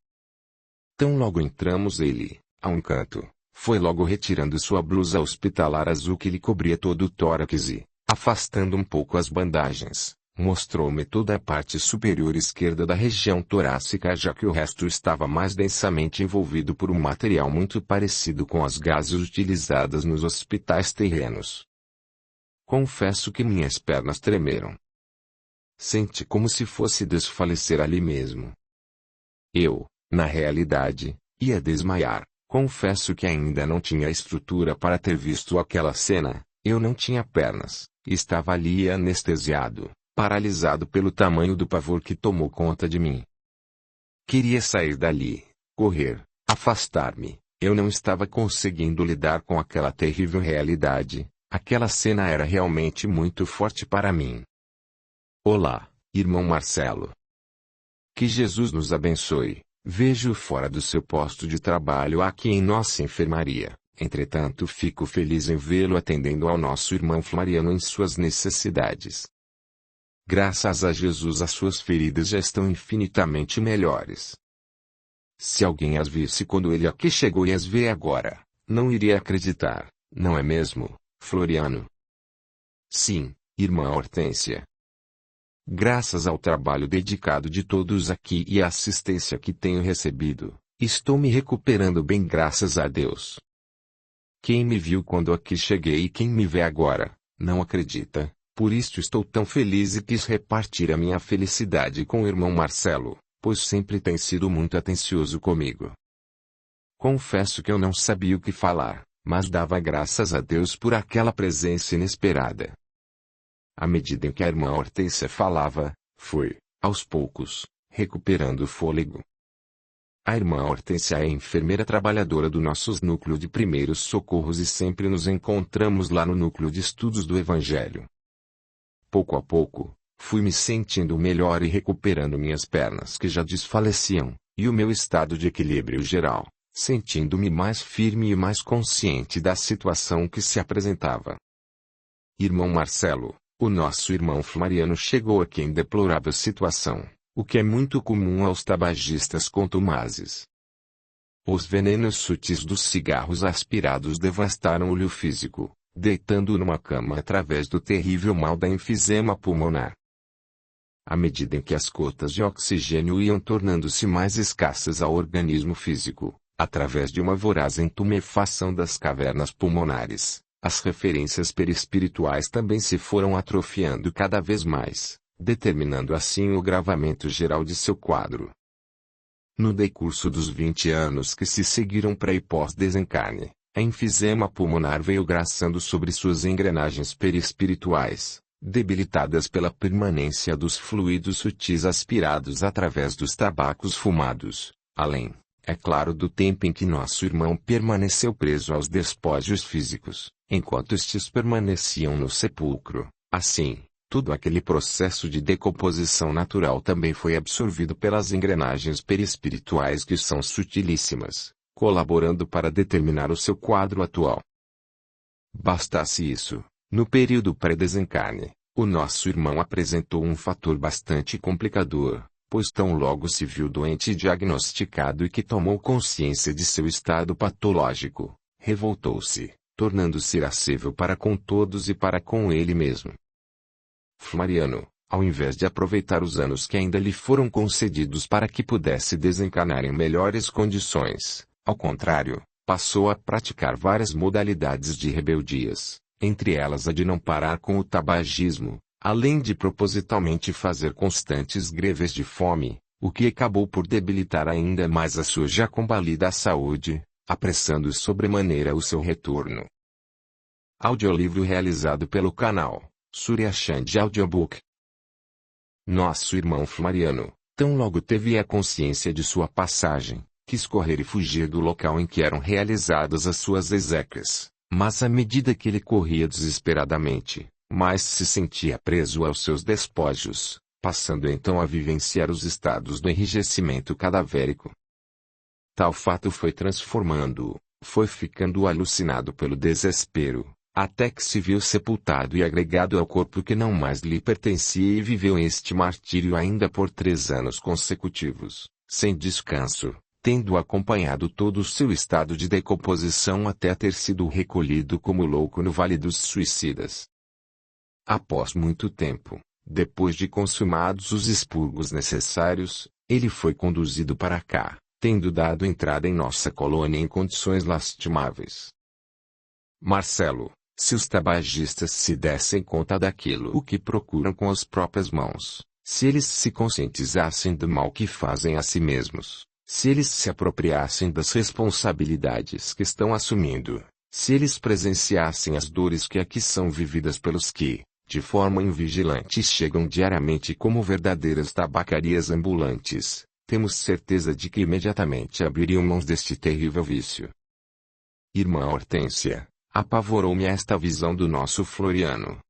Tão logo entramos ele, a um canto, foi logo retirando sua blusa hospitalar azul que lhe cobria todo o tórax e, afastando um pouco as bandagens, mostrou-me toda a parte superior esquerda da região torácica já que o resto estava mais densamente envolvido por um material muito parecido com as gases utilizadas nos hospitais terrenos. Confesso que minhas pernas tremeram. Senti como se fosse desfalecer ali mesmo. Eu, na realidade, ia desmaiar. Confesso que ainda não tinha estrutura para ter visto aquela cena, eu não tinha pernas, estava ali anestesiado, paralisado pelo tamanho do pavor que tomou conta de mim. Queria sair dali, correr, afastar-me, eu não estava conseguindo lidar com aquela terrível realidade, aquela cena era realmente muito forte para mim. Olá, irmão Marcelo. Que Jesus nos abençoe. Vejo fora do seu posto de trabalho aqui em nossa enfermaria, entretanto fico feliz em vê-lo atendendo ao nosso irmão Floriano em suas necessidades. Graças a Jesus as suas feridas já estão infinitamente melhores. Se alguém as visse quando ele aqui chegou e as vê agora, não iria acreditar, não é mesmo, Floriano? Sim, irmã Hortência. Graças ao trabalho dedicado de todos aqui e à assistência que tenho recebido, estou me recuperando bem graças a Deus. Quem me viu quando aqui cheguei e quem me vê agora, não acredita, por isso estou tão feliz e quis repartir a minha felicidade com o irmão Marcelo, pois sempre tem sido muito atencioso comigo. Confesso que eu não sabia o que falar, mas dava graças a Deus por aquela presença inesperada. À medida em que a irmã Hortência falava, foi, aos poucos, recuperando o fôlego. A irmã Hortência é enfermeira trabalhadora do nosso núcleo de primeiros socorros e sempre nos encontramos lá no núcleo de estudos do Evangelho. Pouco a pouco, fui me sentindo melhor e recuperando minhas pernas que já desfaleciam, e o meu estado de equilíbrio geral, sentindo-me mais firme e mais consciente da situação que se apresentava. Irmão Marcelo, o nosso irmão Floriano chegou aqui em deplorável situação, o que é muito comum aos tabagistas contumazes. Os venenos sutis dos cigarros aspirados devastaram-lhe o físico, deitando-o numa cama através do terrível mal da enfisema pulmonar. À medida em que as cotas de oxigênio iam tornando-se mais escassas ao organismo físico, através de uma voraz entumefação das cavernas pulmonares, as referências perispirituais também se foram atrofiando cada vez mais, determinando assim o agravamento geral de seu quadro. No decurso dos 20 anos que se seguiram pré e pós-desencarne, a enfisema pulmonar veio graçando sobre suas engrenagens perispirituais, debilitadas pela permanência dos fluidos sutis aspirados através dos tabacos fumados, além, é claro, do tempo em que nosso irmão permaneceu preso aos despojos físicos, enquanto estes permaneciam no sepulcro. Assim, todo aquele processo de decomposição natural também foi absorvido pelas engrenagens perispirituais que são sutilíssimas, colaborando para determinar o seu quadro atual. Bastasse isso, no período pré-desencarne, o nosso irmão apresentou um fator bastante complicador, pois tão logo se viu doente e diagnosticado e que tomou consciência de seu estado patológico, revoltou-se, tornando-se irascível para com todos e para com ele mesmo. Floriano, ao invés de aproveitar os anos que ainda lhe foram concedidos para que pudesse desencarnar em melhores condições, ao contrário, passou a praticar várias modalidades de rebeldias, entre elas a de não parar com o tabagismo, além de propositalmente fazer constantes greves de fome, o que acabou por debilitar ainda mais a sua já combalida saúde, apressando sobremaneira o seu retorno. Audiolivro realizado pelo canal Surya Chand Audiobook. Nosso irmão Floriano, tão logo teve a consciência de sua passagem, quis correr e fugir do local em que eram realizadas as suas exéquias, mas à medida que ele corria desesperadamente, mais se sentia preso aos seus despojos, passando então a vivenciar os estados do enrijecimento cadavérico. Tal fato foi transformando-o, foi ficando alucinado pelo desespero, até que se viu sepultado e agregado ao corpo que não mais lhe pertencia e viveu este martírio ainda por 3 anos consecutivos, sem descanso, tendo acompanhado todo o seu estado de decomposição até ter sido recolhido como louco no Vale dos Suicidas. Após muito tempo, depois de consumados os expurgos necessários, ele foi conduzido para cá, tendo dado entrada em nossa colônia em condições lastimáveis. Marcelo, se os tabagistas se dessem conta daquilo o que procuram com as próprias mãos, se eles se conscientizassem do mal que fazem a si mesmos, se eles se apropriassem das responsabilidades que estão assumindo, se eles presenciassem as dores que aqui são vividas pelos que, de forma invigilante, chegam diariamente como verdadeiras tabacarias ambulantes, temos certeza de que imediatamente abririam mãos deste terrível vício. Irmã Hortência, apavorou-me esta visão do nosso Floriano.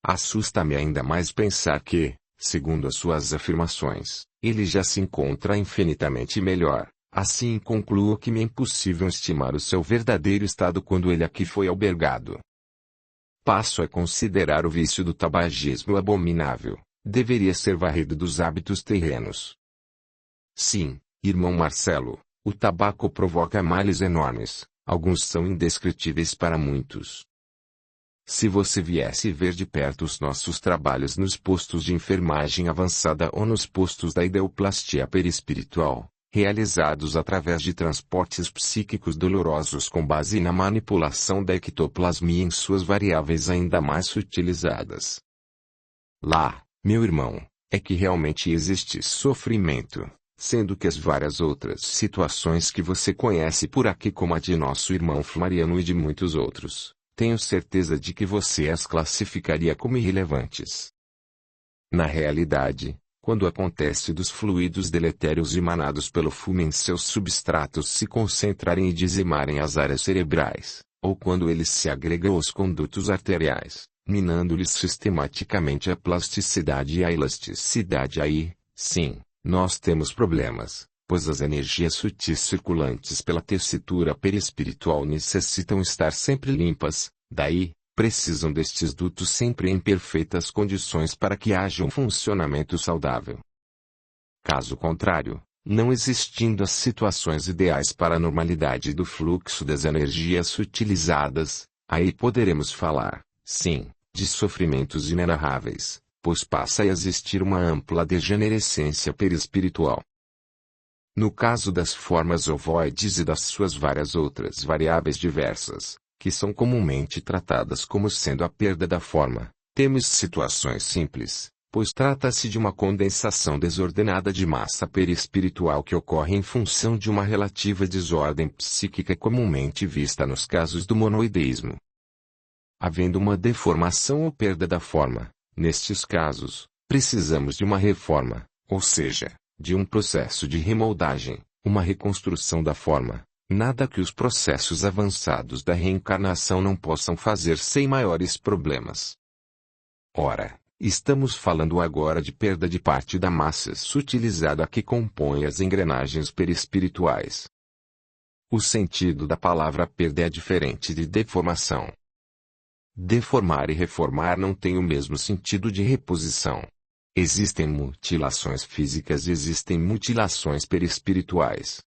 Assusta-me ainda mais pensar que, segundo as suas afirmações, ele já se encontra infinitamente melhor. Assim concluo que me é impossível estimar o seu verdadeiro estado quando ele aqui foi albergado. Passo a considerar o vício do tabagismo abominável, deveria ser varrido dos hábitos terrenos. Sim, irmão Marcelo, o tabaco provoca males enormes, alguns são indescritíveis para muitos. Se você viesse ver de perto os nossos trabalhos nos postos de enfermagem avançada ou nos postos da ideoplastia perispiritual, realizados através de transportes psíquicos dolorosos com base na manipulação da ectoplasmia em suas variáveis ainda mais sutilizadas. Lá, meu irmão, é que realmente existe sofrimento, sendo que as várias outras situações que você conhece por aqui, como a de nosso irmão Floriano e de muitos outros, tenho certeza de que você as classificaria como irrelevantes. Na realidade, quando acontece dos fluidos deletérios emanados pelo fumo em seus substratos se concentrarem e dizimarem as áreas cerebrais, ou quando eles se agregam aos condutos arteriais, minando-lhes sistematicamente a plasticidade e a elasticidade. Aí, sim, nós temos problemas, pois as energias sutis circulantes pela tessitura perispiritual necessitam estar sempre limpas, daí, precisam destes dutos sempre em perfeitas condições para que haja um funcionamento saudável. Caso contrário, não existindo as situações ideais para a normalidade do fluxo das energias sutilizadas, aí poderemos falar, sim, de sofrimentos inenarráveis, pois passa a existir uma ampla degenerescência perispiritual. No caso das formas ovoides e das suas várias outras variáveis diversas, que são comumente tratadas como sendo a perda da forma, temos situações simples, pois trata-se de uma condensação desordenada de massa perispiritual que ocorre em função de uma relativa desordem psíquica comumente vista nos casos do monoideísmo. Havendo uma deformação ou perda da forma, nestes casos, precisamos de uma reforma, ou seja, de um processo de remoldagem, uma reconstrução da forma. Nada que os processos avançados da reencarnação não possam fazer sem maiores problemas. Ora, estamos falando agora de perda de parte da massa sutilizada que compõe as engrenagens perispirituais. O sentido da palavra perda é diferente de deformação. Deformar e reformar não têm o mesmo sentido de reposição. Existem mutilações físicas e existem mutilações perispirituais.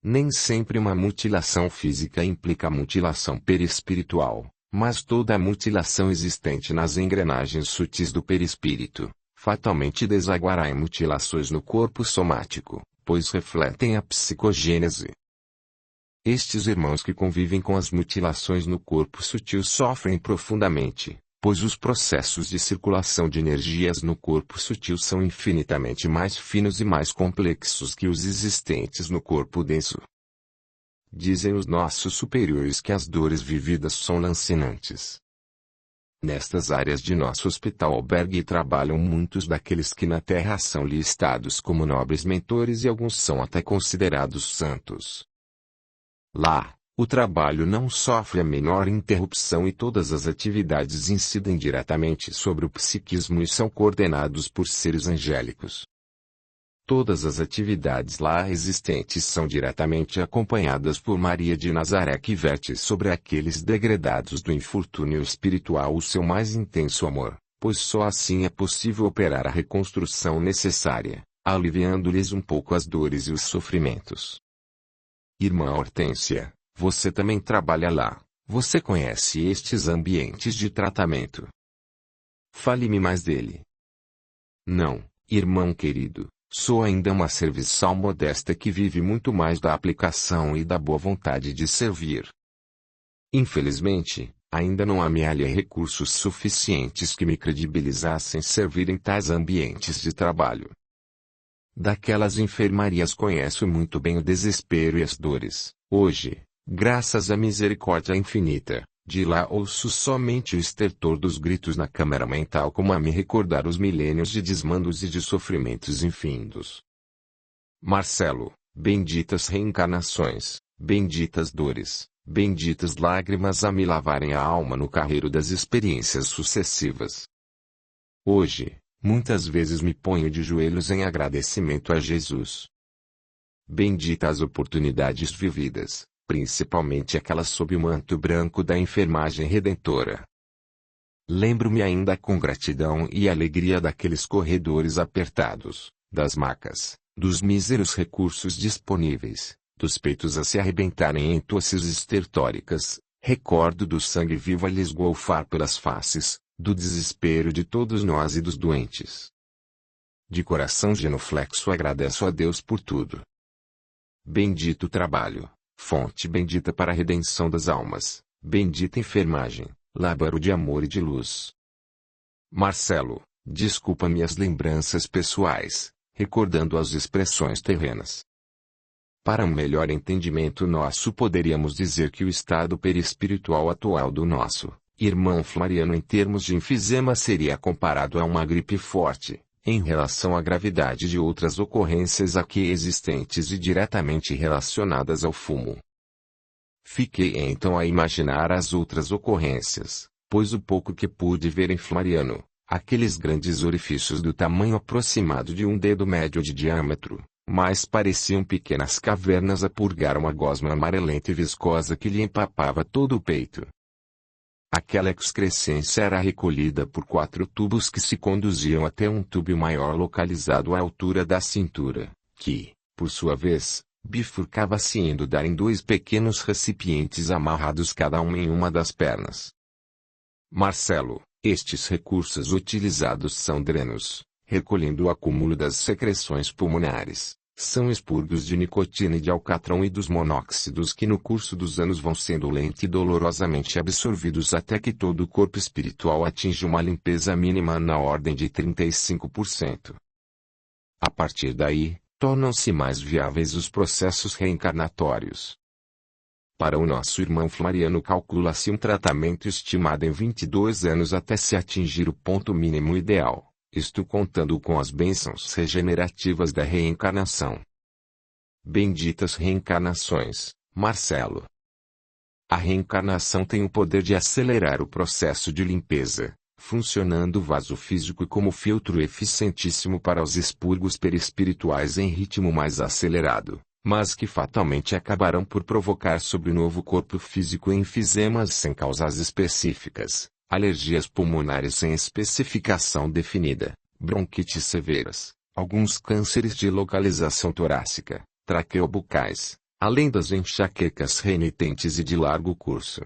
Nem sempre uma mutilação física implica mutilação perispiritual, mas toda a mutilação existente nas engrenagens sutis do perispírito, fatalmente desaguará em mutilações no corpo somático, pois refletem a psicogênese. Estes irmãos que convivem com as mutilações no corpo sutil sofrem profundamente, pois os processos de circulação de energias no corpo sutil são infinitamente mais finos e mais complexos que os existentes no corpo denso. Dizem os nossos superiores que as dores vividas são lancinantes. Nestas áreas de nosso hospital albergue trabalham muitos daqueles que na Terra são listados como nobres mentores e alguns são até considerados santos. Lá, o trabalho não sofre a menor interrupção e todas as atividades incidem diretamente sobre o psiquismo e são coordenados por seres angélicos. Todas as atividades lá existentes são diretamente acompanhadas por Maria de Nazaré que verte sobre aqueles degradados do infortúnio espiritual o seu mais intenso amor, pois só assim é possível operar a reconstrução necessária, aliviando-lhes um pouco as dores e os sofrimentos. Irmã Hortência, você também trabalha lá. Você conhece estes ambientes de tratamento? Fale-me mais dele. Não, irmão querido, sou ainda uma serviçal modesta que vive muito mais da aplicação e da boa vontade de servir. Infelizmente, ainda não me aliei recursos suficientes que me credibilizassem servir em tais ambientes de trabalho. Daquelas enfermarias conheço muito bem o desespero e as dores. Hoje, graças à misericórdia infinita, de lá ouço somente o estertor dos gritos na câmara mental como a me recordar os milênios de desmandos e de sofrimentos infindos. Marcelo, benditas reencarnações, benditas dores, benditas lágrimas a me lavarem a alma no carreiro das experiências sucessivas. Hoje, muitas vezes me ponho de joelhos em agradecimento a Jesus. Bendita as oportunidades vividas, principalmente aquelas sob o manto branco da enfermagem redentora. Lembro-me ainda com gratidão e alegria daqueles corredores apertados, das macas, dos míseros recursos disponíveis, dos peitos a se arrebentarem em tosses estertóricas, recordo do sangue vivo a lhes golfar pelas faces, do desespero de todos nós e dos doentes. De coração genuflexo agradeço a Deus por tudo. Bendito trabalho, fonte bendita para a redenção das almas, bendita enfermagem, lábaro de amor e de luz. Marcelo, desculpa-me as lembranças pessoais, recordando as expressões terrenas. Para um melhor entendimento nosso poderíamos dizer que o estado perispiritual atual do nosso irmão Floriano em termos de enfisema seria comparado a uma gripe forte, em relação à gravidade de outras ocorrências aqui existentes e diretamente relacionadas ao fumo. Fiquei então a imaginar as outras ocorrências, pois o pouco que pude ver em Floriano, aqueles grandes orifícios do tamanho aproximado de um dedo médio de diâmetro, mas pareciam pequenas cavernas a purgar uma gosma amarelenta e viscosa que lhe empapava todo o peito. Aquela excrescência era recolhida por 4 tubos que se conduziam até um tubo maior localizado à altura da cintura, que, por sua vez, bifurcava-se indo dar em 2 pequenos recipientes amarrados cada um em uma das pernas. Marcelo, estes recursos utilizados são drenos, recolhendo o acúmulo das secreções pulmonares. São expurgos de nicotina e de alcatrão e dos monóxidos que no curso dos anos vão sendo lenta e dolorosamente absorvidos até que todo o corpo espiritual atinge uma limpeza mínima na ordem de 35%. A partir daí, tornam-se mais viáveis os processos reencarnatórios. Para o nosso irmão Floriano calcula-se um tratamento estimado em 22 anos até se atingir o ponto mínimo ideal. Isto contando com as bênçãos regenerativas da reencarnação. Benditas reencarnações, Marcelo. A reencarnação tem o poder de acelerar o processo de limpeza, funcionando o vaso físico como filtro eficientíssimo para os expurgos perispirituais em ritmo mais acelerado, mas que fatalmente acabarão por provocar sobre o novo corpo físico enfisemas sem causas específicas, alergias pulmonares sem especificação definida, bronquites severas, alguns cânceres de localização torácica, traqueobucais, além das enxaquecas renitentes e de largo curso.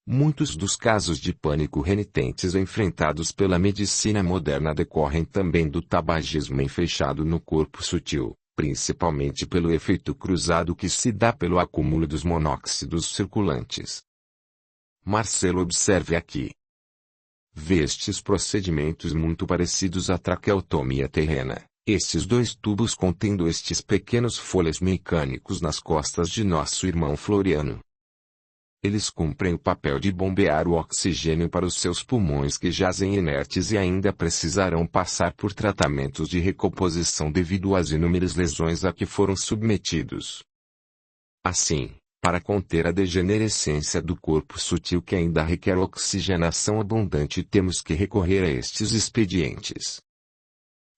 Muitos dos casos de pânico renitentes enfrentados pela medicina moderna decorrem também do tabagismo enfeixado no corpo sutil, principalmente pelo efeito cruzado que se dá pelo acúmulo dos monóxidos circulantes. Marcelo, observe aqui. Vê estes procedimentos muito parecidos à traqueotomia terrena, estes 2 tubos contendo estes pequenos folhas mecânicos nas costas de nosso irmão Floriano. Eles cumprem o papel de bombear o oxigênio para os seus pulmões que jazem inertes e ainda precisarão passar por tratamentos de recomposição devido às inúmeras lesões a que foram submetidos. Assim, para conter a degenerescência do corpo sutil que ainda requer oxigenação abundante, temos que recorrer a estes expedientes.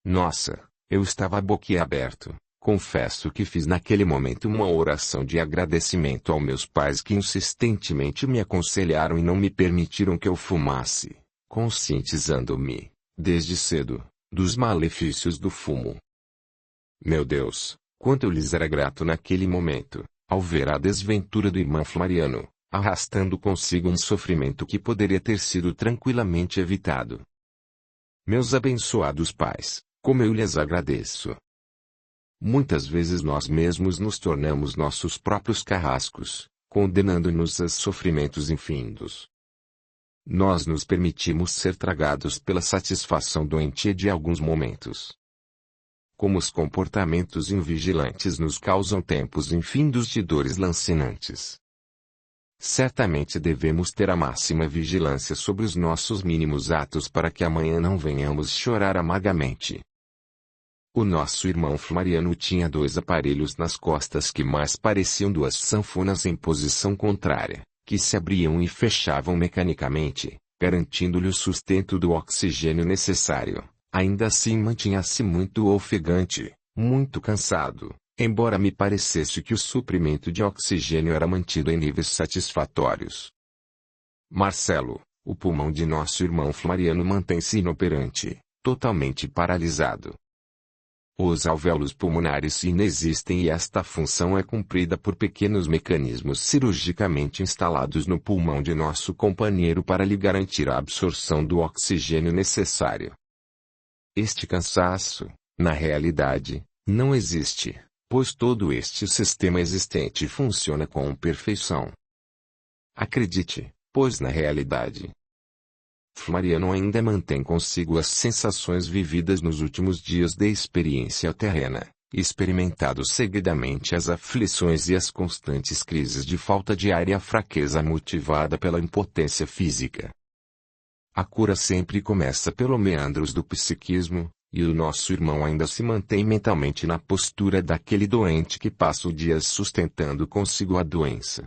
Nossa, eu estava boquiaberto. Confesso que fiz naquele momento uma oração de agradecimento aos meus pais que insistentemente me aconselharam e não me permitiram que eu fumasse, conscientizando-me, desde cedo, dos malefícios do fumo. Meu Deus, quanto eu lhes era grato naquele momento, ao ver a desventura do irmão Floriano, arrastando consigo um sofrimento que poderia ter sido tranquilamente evitado. Meus abençoados pais, como eu lhes agradeço. Muitas vezes nós mesmos nos tornamos nossos próprios carrascos, condenando-nos a sofrimentos infindos. Nós nos permitimos ser tragados pela satisfação doentia de alguns momentos. Como os comportamentos invigilantes nos causam tempos infindos de dores lancinantes. Certamente devemos ter a máxima vigilância sobre os nossos mínimos atos para que amanhã não venhamos chorar amargamente. O nosso irmão Floriano tinha 2 aparelhos nas costas que mais pareciam 2 sanfonas em posição contrária, que se abriam e fechavam mecanicamente, garantindo-lhe o sustento do oxigênio necessário. Ainda assim mantinha-se muito ofegante, muito cansado, embora me parecesse que o suprimento de oxigênio era mantido em níveis satisfatórios. Marcelo, o pulmão de nosso irmão Floriano mantém-se inoperante, totalmente paralisado. Os alvéolos pulmonares inexistem e esta função é cumprida por pequenos mecanismos cirurgicamente instalados no pulmão de nosso companheiro para lhe garantir a absorção do oxigênio necessário. Este cansaço, na realidade, não existe, pois todo este sistema existente funciona com perfeição. Acredite, pois na realidade, Floriano ainda mantém consigo as sensações vividas nos últimos dias de experiência terrena, experimentado seguidamente as aflições e as constantes crises de falta de ar e a fraqueza motivada pela impotência física. A cura sempre começa pelos meandros do psiquismo, E o nosso irmão ainda se mantém mentalmente na postura daquele doente que passa o dia sustentando consigo a doença.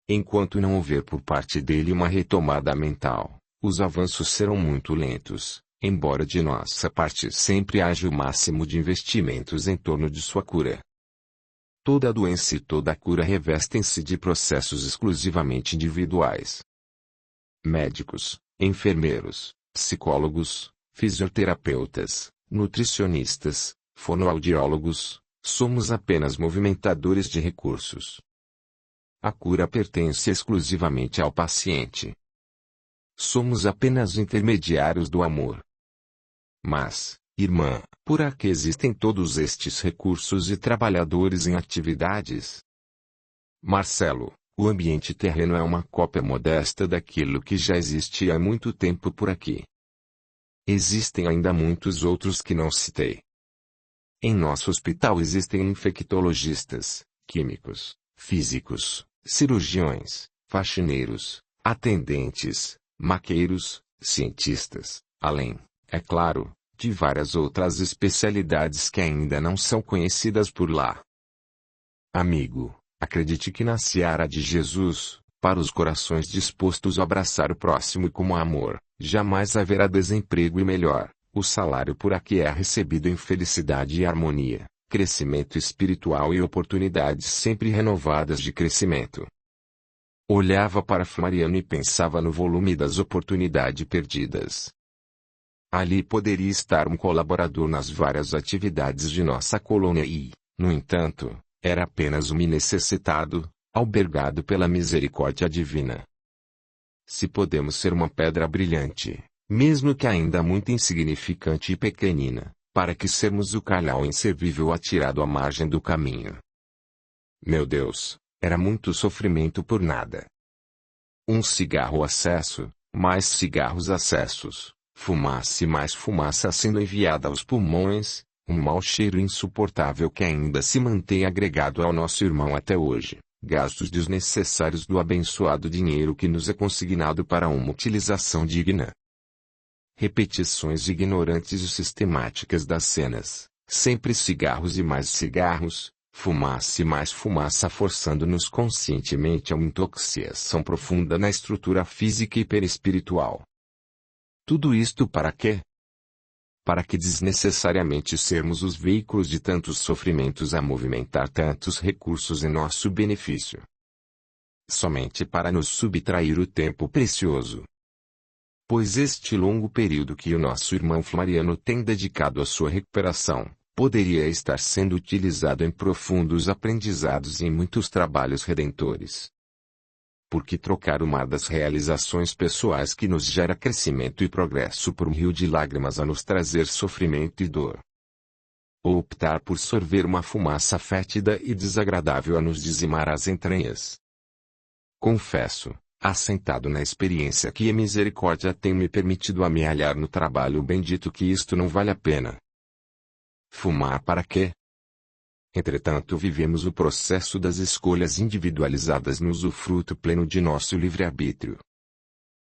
Enquanto não houver por parte dele uma retomada mental, os avanços serão muito lentos, embora de nossa parte sempre haja o máximo de investimentos em torno de sua cura. Toda doença e toda cura revestem-se de processos exclusivamente individuais. Médicos, enfermeiros, psicólogos, fisioterapeutas, nutricionistas, fonoaudiólogos, somos apenas movimentadores de recursos. A cura pertence exclusivamente ao paciente. Somos apenas intermediários do amor. Mas, irmã, por que existem todos estes recursos e trabalhadores em atividades? Marcelo, o ambiente terreno é uma cópia modesta daquilo que já existia há muito tempo por aqui. Existem ainda muitos outros que não citei. Em nosso hospital existem infectologistas, químicos, físicos, cirurgiões, faxineiros, atendentes, maqueiros, cientistas, além, é claro, de várias outras especialidades que ainda não são conhecidas por lá. Amigo, acredite que na seara de Jesus, para os corações dispostos a abraçar o próximo como amor, jamais haverá desemprego e melhor, o salário por aqui é recebido em felicidade e harmonia, crescimento espiritual e oportunidades sempre renovadas de crescimento. Olhava para Floriano e pensava no volume das oportunidades perdidas. Ali poderia estar um colaborador nas várias atividades de nossa colônia e, no entanto, era apenas um necessitado, albergado pela misericórdia divina. Se podemos ser uma pedra brilhante, mesmo que ainda muito insignificante e pequenina, para que sermos o calhau inservível atirado à margem do caminho. Meu Deus, era muito sofrimento por nada. Um cigarro acesso, mais cigarros acessos, fumaça e mais fumaça sendo enviada aos pulmões, um mau cheiro insuportável que ainda se mantém agregado ao nosso irmão até hoje, gastos desnecessários do abençoado dinheiro que nos é consignado para uma utilização digna. Repetições ignorantes e sistemáticas das cenas, sempre cigarros e mais cigarros, fumaça e mais fumaça forçando-nos conscientemente a uma intoxicação profunda na estrutura física e perispiritual. Tudo isto para quê? Para que desnecessariamente sermos os veículos de tantos sofrimentos a movimentar tantos recursos em nosso benefício. Somente para nos subtrair o tempo precioso. Pois este longo período que o nosso irmão Floriano tem dedicado à sua recuperação, poderia estar sendo utilizado em profundos aprendizados e em muitos trabalhos redentores. Por que trocar o mar das realizações pessoais que nos gera crescimento e progresso por um rio de lágrimas a nos trazer sofrimento e dor? Ou optar por sorver uma fumaça fétida e desagradável a nos dizimar as entranhas? Confesso, assentado na experiência que a misericórdia tem me permitido amealhar no trabalho bendito, que isto não vale a pena. Fumar para quê? Entretanto, vivemos o processo das escolhas individualizadas no usufruto pleno de nosso livre-arbítrio.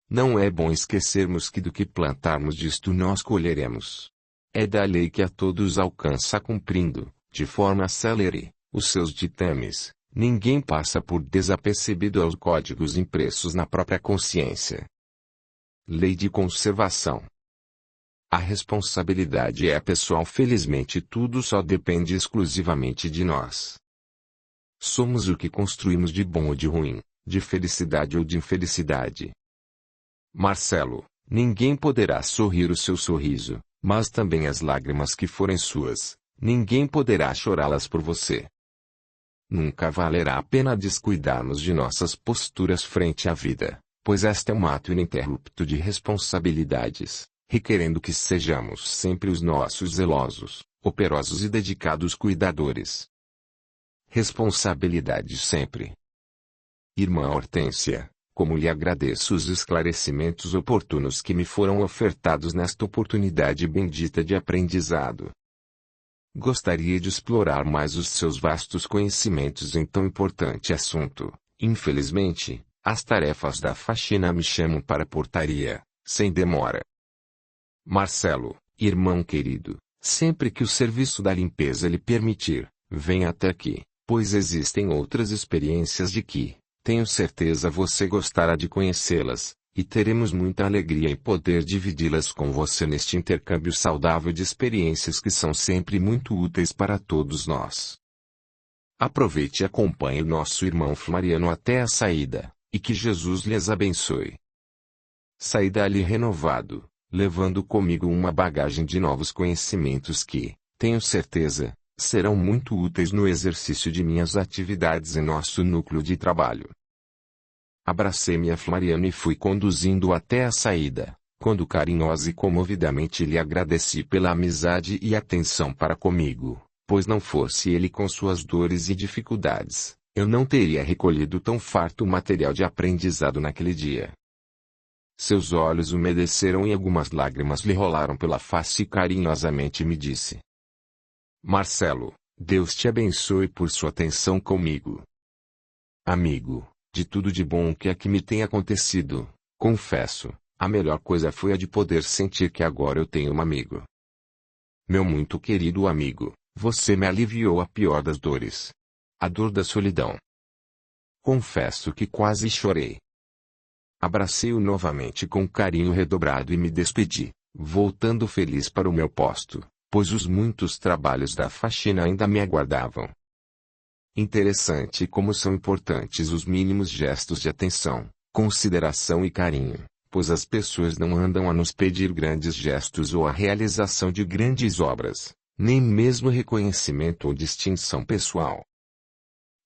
Não é bom esquecermos que do que plantarmos disto nós colheremos. É da lei que a todos alcança cumprindo, de forma célere, os seus ditames. Ninguém passa por desapercebido aos códigos impressos na própria consciência. Lei de conservação. A responsabilidade é pessoal. Felizmente tudo só depende exclusivamente de nós. Somos o que construímos de bom ou de ruim, de felicidade ou de infelicidade. Marcelo, ninguém poderá sorrir o seu sorriso, mas também as lágrimas que forem suas, ninguém poderá chorá-las por você. Nunca valerá a pena descuidarmos de nossas posturas frente à vida, pois esta é um ato ininterrupto de responsabilidades, requerendo que sejamos sempre os nossos zelosos, operosos e dedicados cuidadores. Responsabilidade sempre. Irmã Hortência, como lhe agradeço os esclarecimentos oportunos que me foram ofertados nesta oportunidade bendita de aprendizado. Gostaria de explorar mais os seus vastos conhecimentos em tão importante assunto. Infelizmente, as tarefas da faxina me chamam para a portaria, sem demora. Marcelo, Irmão querido, sempre que o serviço da limpeza lhe permitir, venha até aqui, pois existem outras experiências de que, tenho certeza você gostará de conhecê-las, e teremos muita alegria em poder dividi-las com você neste intercâmbio saudável de experiências que são sempre muito úteis para todos nós. Aproveite e acompanhe o nosso irmão Floriano até a saída, e que Jesus lhes abençoe. Saí dali renovado, levando comigo uma bagagem de novos conhecimentos que, tenho certeza, serão muito úteis no exercício de minhas atividades em nosso núcleo de trabalho. Abracei-me a Floriano e fui conduzindo até a saída, quando carinhosa e comovidamente lhe agradeci pela amizade e atenção para comigo, pois não fosse ele com suas dores e dificuldades, eu não teria recolhido tão farto material de aprendizado naquele dia. Seus olhos umedeceram e algumas lágrimas lhe rolaram pela face e carinhosamente me disse: Marcelo, Deus te abençoe por sua atenção comigo. Amigo, de tudo de bom que aqui me tem acontecido, confesso, a melhor coisa foi a de poder sentir que agora eu tenho um amigo. Meu muito querido amigo, você me aliviou a pior das dores. A dor da solidão. Confesso que quase chorei. Abracei-o novamente com carinho redobrado e me despedi, voltando feliz para o meu posto, pois os muitos trabalhos da faxina ainda me aguardavam. Interessante como são importantes os mínimos gestos de atenção, consideração e carinho, pois as pessoas não andam a nos pedir grandes gestos ou a realização de grandes obras, nem mesmo reconhecimento ou distinção pessoal.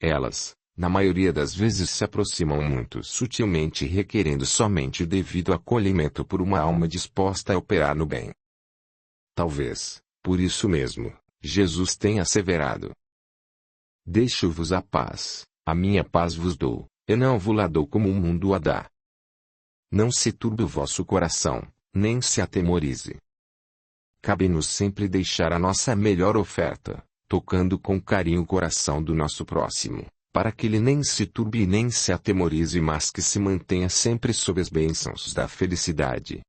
Elas, na maioria das vezes, se aproximam muito sutilmente, requerendo somente o devido acolhimento por uma alma disposta a operar no bem. Talvez, por isso mesmo, Jesus tenha asseverado: Deixo-vos a paz, a minha paz vos dou, eu não vos-la dou como o mundo a dá. Não se turbe o vosso coração, nem se atemorize. Cabe-nos sempre deixar a nossa melhor oferta, tocando com carinho o coração do nosso próximo, para que ele nem se turbe e nem se atemorize, mas que se mantenha sempre sob as bênçãos da felicidade.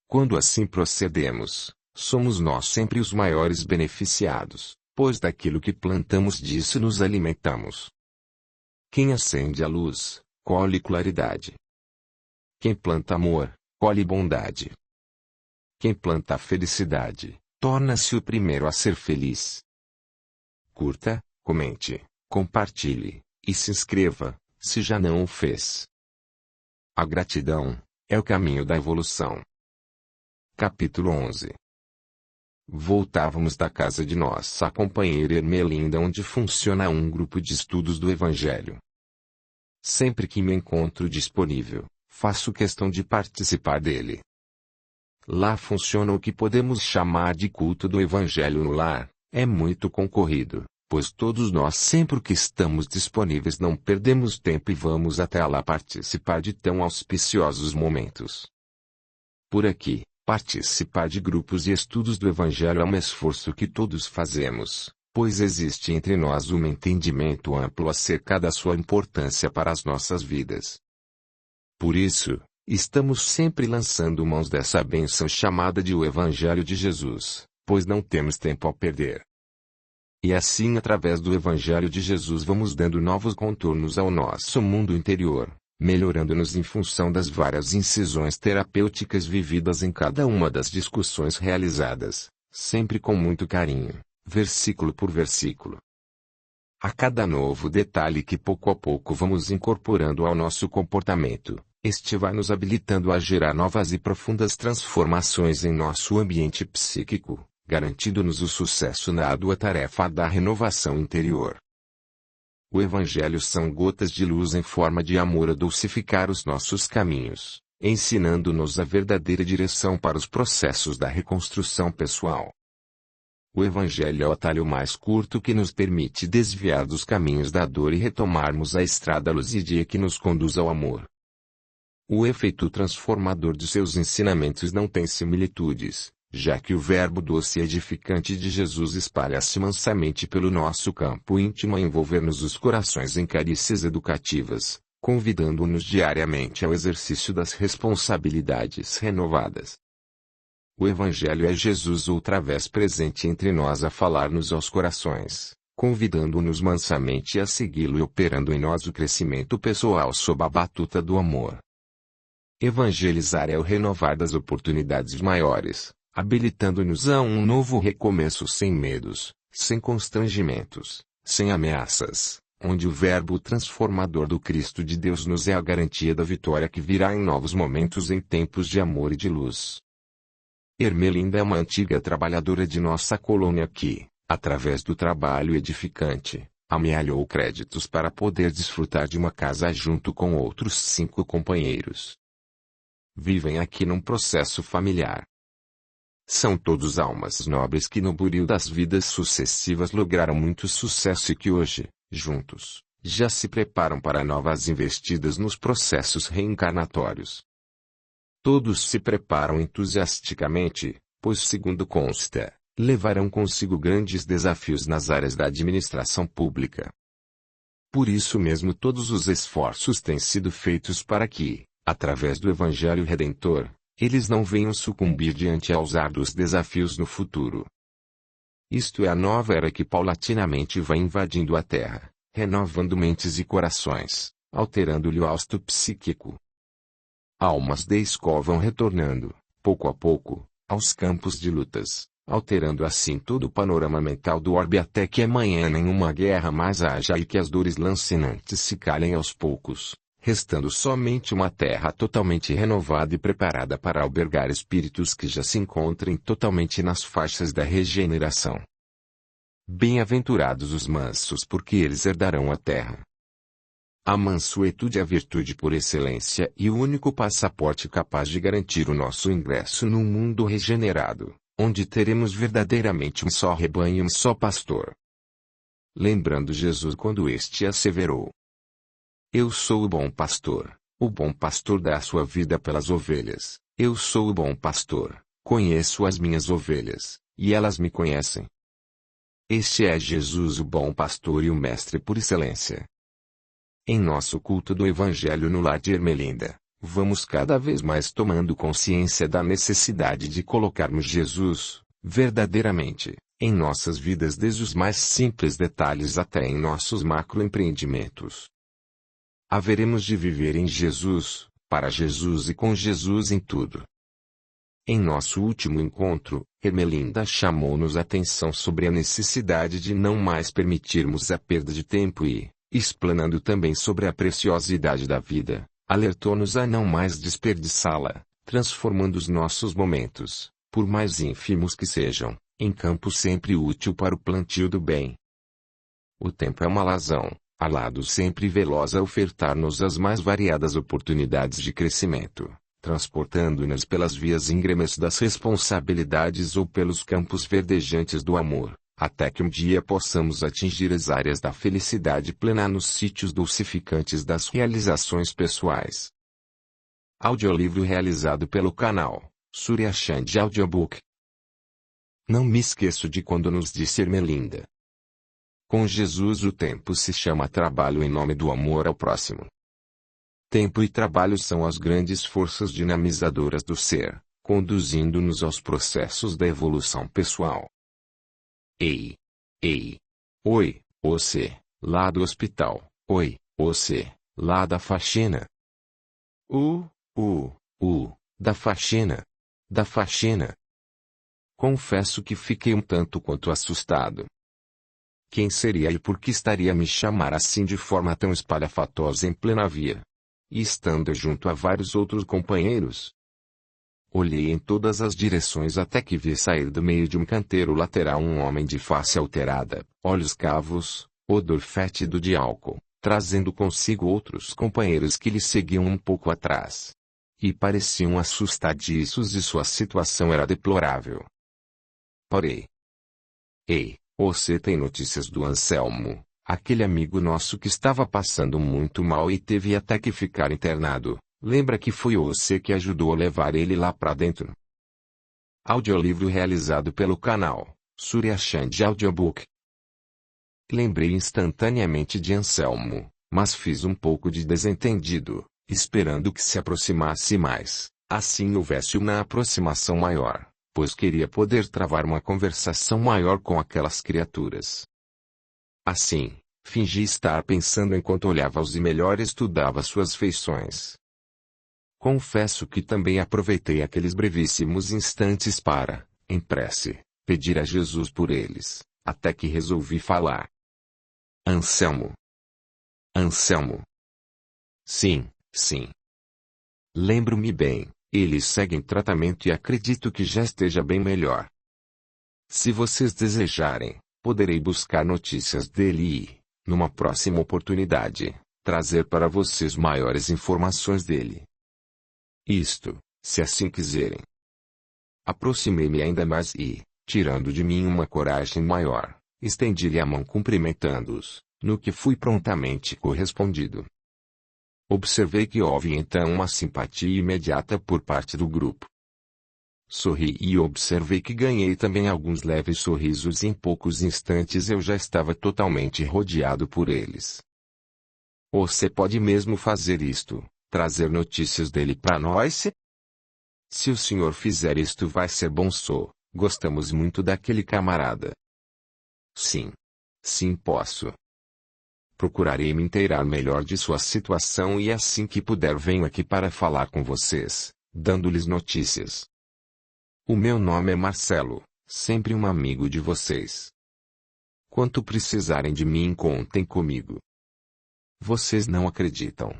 Quando assim procedemos, somos nós sempre os maiores beneficiados, pois daquilo que plantamos disso nos alimentamos. Quem acende a luz, colhe claridade. Quem planta amor, colhe bondade. Quem planta a felicidade, torna-se o primeiro a ser feliz. Curta, comente, compartilhe, e se inscreva, se já não o fez. A gratidão é o caminho da evolução. Capítulo 11. Voltávamos da casa de nossa companheira Ermelinda, onde funciona um grupo de estudos do Evangelho. Sempre que me encontro disponível, faço questão de participar dele. Lá funciona o que podemos chamar de culto do Evangelho no lar. É muito concorrido, pois todos nós, sempre que estamos disponíveis, não perdemos tempo e vamos até lá participar de tão auspiciosos momentos. Por aqui, participar de grupos e estudos do Evangelho é um esforço que todos fazemos, pois existe entre nós um entendimento amplo acerca da sua importância para as nossas vidas. Por isso, estamos sempre lançando mãos dessa bênção chamada de o Evangelho de Jesus, pois não temos tempo a perder. E assim, através do Evangelho de Jesus, vamos dando novos contornos ao nosso mundo interior, melhorando-nos em função das várias incisões terapêuticas vividas em cada uma das discussões realizadas, sempre com muito carinho, versículo por versículo. A cada novo detalhe que pouco a pouco vamos incorporando ao nosso comportamento, este vai nos habilitando a gerar novas e profundas transformações em nosso ambiente psíquico, garantindo-nos o sucesso na árdua tarefa da renovação interior. O Evangelho são gotas de luz em forma de amor a dulcificar os nossos caminhos, ensinando-nos a verdadeira direção para os processos da reconstrução pessoal. O Evangelho é o atalho mais curto que nos permite desviar dos caminhos da dor e retomarmos a estrada luzídia que nos conduz ao amor. O efeito transformador de seus ensinamentos não tem similitudes, já que o verbo doce e edificante de Jesus espalha-se mansamente pelo nosso campo íntimo a envolver-nos os corações em carícias educativas, convidando-nos diariamente ao exercício das responsabilidades renovadas. O Evangelho é Jesus outra vez presente entre nós a falar-nos aos corações, convidando-nos mansamente a segui-lo e operando em nós o crescimento pessoal sob a batuta do amor. Evangelizar é o renovar das oportunidades maiores, habilitando-nos a um novo recomeço sem medos, sem constrangimentos, sem ameaças, onde o verbo transformador do Cristo de Deus nos é a garantia da vitória que virá em novos momentos em tempos de amor e de luz. Ermelinda é uma antiga trabalhadora de nossa colônia que, através do trabalho edificante, amealhou créditos para poder desfrutar de uma casa junto com outros 5 companheiros. Vivem aqui num processo familiar. São todos almas nobres que no buril das vidas sucessivas lograram muito sucesso e que hoje, juntos, já se preparam para novas investidas nos processos reencarnatórios. Todos se preparam entusiasticamente, pois segundo consta, levarão consigo grandes desafios nas áreas da administração pública. Por isso mesmo todos os esforços têm sido feitos para que, através do Evangelho Redentor, eles não venham sucumbir diante aos árduos desafios no futuro. Isto é a nova era que paulatinamente vai invadindo a Terra, renovando mentes e corações, alterando-lhe o hausto psíquico. Almas de escola vão retornando, pouco a pouco, aos campos de lutas, alterando assim todo o panorama mental do orbe até que amanhã nenhuma guerra mais haja e que as dores lancinantes se calem aos poucos, restando somente uma terra totalmente renovada e preparada para albergar espíritos que já se encontrem totalmente nas faixas da regeneração. Bem-aventurados os mansos, porque eles herdarão a terra. A mansuetude é a virtude por excelência e o único passaporte capaz de garantir o nosso ingresso num mundo regenerado, onde teremos verdadeiramente um só rebanho e um só pastor. Lembrando Jesus quando este asseverou: Eu sou o bom pastor dá a sua vida pelas ovelhas, eu sou o bom pastor, conheço as minhas ovelhas, e elas me conhecem. Este é Jesus o bom pastor e o mestre por excelência. Em nosso culto do Evangelho no lar de Ermelinda, vamos cada vez mais tomando consciência da necessidade de colocarmos Jesus, verdadeiramente, em nossas vidas desde os mais simples detalhes até em nossos macroempreendimentos. Haveremos de viver em Jesus, para Jesus e com Jesus em tudo. Em nosso último encontro, Ermelinda chamou-nos a atenção sobre a necessidade de não mais permitirmos a perda de tempo e, explanando também sobre a preciosidade da vida, alertou-nos a não mais desperdiçá-la, transformando os nossos momentos, por mais ínfimos que sejam, em campo sempre útil para o plantio do bem. O tempo é uma lazão, alado sempre veloz a ofertar-nos as mais variadas oportunidades de crescimento, transportando-nos pelas vias íngremes das responsabilidades ou pelos campos verdejantes do amor, até que um dia possamos atingir as áreas da felicidade plena nos sítios dulcificantes das realizações pessoais. Audiolivro realizado pelo canal Surya Chand Audiobook. Não me esqueço de quando nos disse Ermelinda: com Jesus o tempo se chama trabalho em nome do amor ao próximo. Tempo e trabalho são as grandes forças dinamizadoras do ser, conduzindo-nos aos processos da evolução pessoal. Ei! Ei! Oi, você, lá do hospital, oi, você, lá da faxina. Da faxina. Da faxina. Confesso que fiquei um tanto quanto assustado. Quem seria e por que estaria a me chamar assim de forma tão espalhafatosa em plena via? E estando junto a vários outros companheiros. Olhei em todas as direções até que vi sair do meio de um canteiro lateral um homem de face alterada, olhos cavos, odor fétido de álcool, trazendo consigo outros companheiros que lhe seguiam um pouco atrás. E pareciam assustadiços e sua situação era deplorável. Parei. Ei, você tem notícias do Anselmo, aquele amigo nosso que estava passando muito mal e teve até que ficar internado? Lembra que foi você que ajudou a levar ele lá pra dentro? Audiolivro realizado pelo canal Surya Chand Audiobook. Lembrei instantaneamente de Anselmo, mas fiz um pouco de desentendido, esperando que se aproximasse mais, assim houvesse uma aproximação maior, pois queria poder travar uma conversação maior com aquelas criaturas. Assim, fingi estar pensando enquanto olhava os e melhor estudava suas feições. Confesso que também aproveitei aqueles brevíssimos instantes para, em prece, pedir a Jesus por eles, até que resolvi falar. Anselmo. Anselmo. Sim, sim. Lembro-me bem, eles seguem tratamento e acredito que já esteja bem melhor. Se vocês desejarem, poderei buscar notícias dele e, numa próxima oportunidade, trazer para vocês maiores informações dele. Isto, se assim quiserem. Aproximei-me ainda mais e, tirando de mim uma coragem maior, estendi-lhe a mão cumprimentando-os, no que fui prontamente correspondido. Observei que houve então uma simpatia imediata por parte do grupo. Sorri e observei que ganhei também alguns leves sorrisos e em poucos instantes eu já estava totalmente rodeado por eles. Você pode mesmo fazer isto, trazer notícias dele para nós? Se o senhor fizer isto vai ser bom. Gostamos muito daquele camarada. Sim. Sim, posso. Procurarei me inteirar melhor de sua situação e assim que puder venho aqui para falar com vocês, dando-lhes notícias. O meu nome é Marcelo, sempre um amigo de vocês. Quanto precisarem de mim contem comigo. Vocês não acreditam.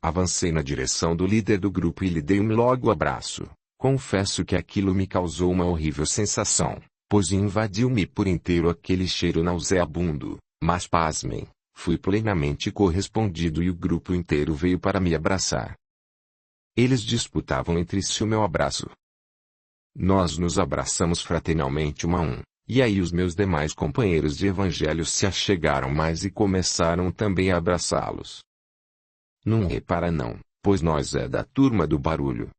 Avancei na direção do líder do grupo e lhe dei logo abraço. Confesso que aquilo me causou uma horrível sensação, pois invadiu-me por inteiro aquele cheiro nauseabundo. Mas pasmem, fui plenamente correspondido e o grupo inteiro veio para me abraçar. Eles disputavam entre si o meu abraço. Nós nos abraçamos fraternalmente um a um, e aí os meus demais companheiros de evangelho se achegaram mais e começaram também a abraçá-los. Não repara não, pois nós é da turma do barulho.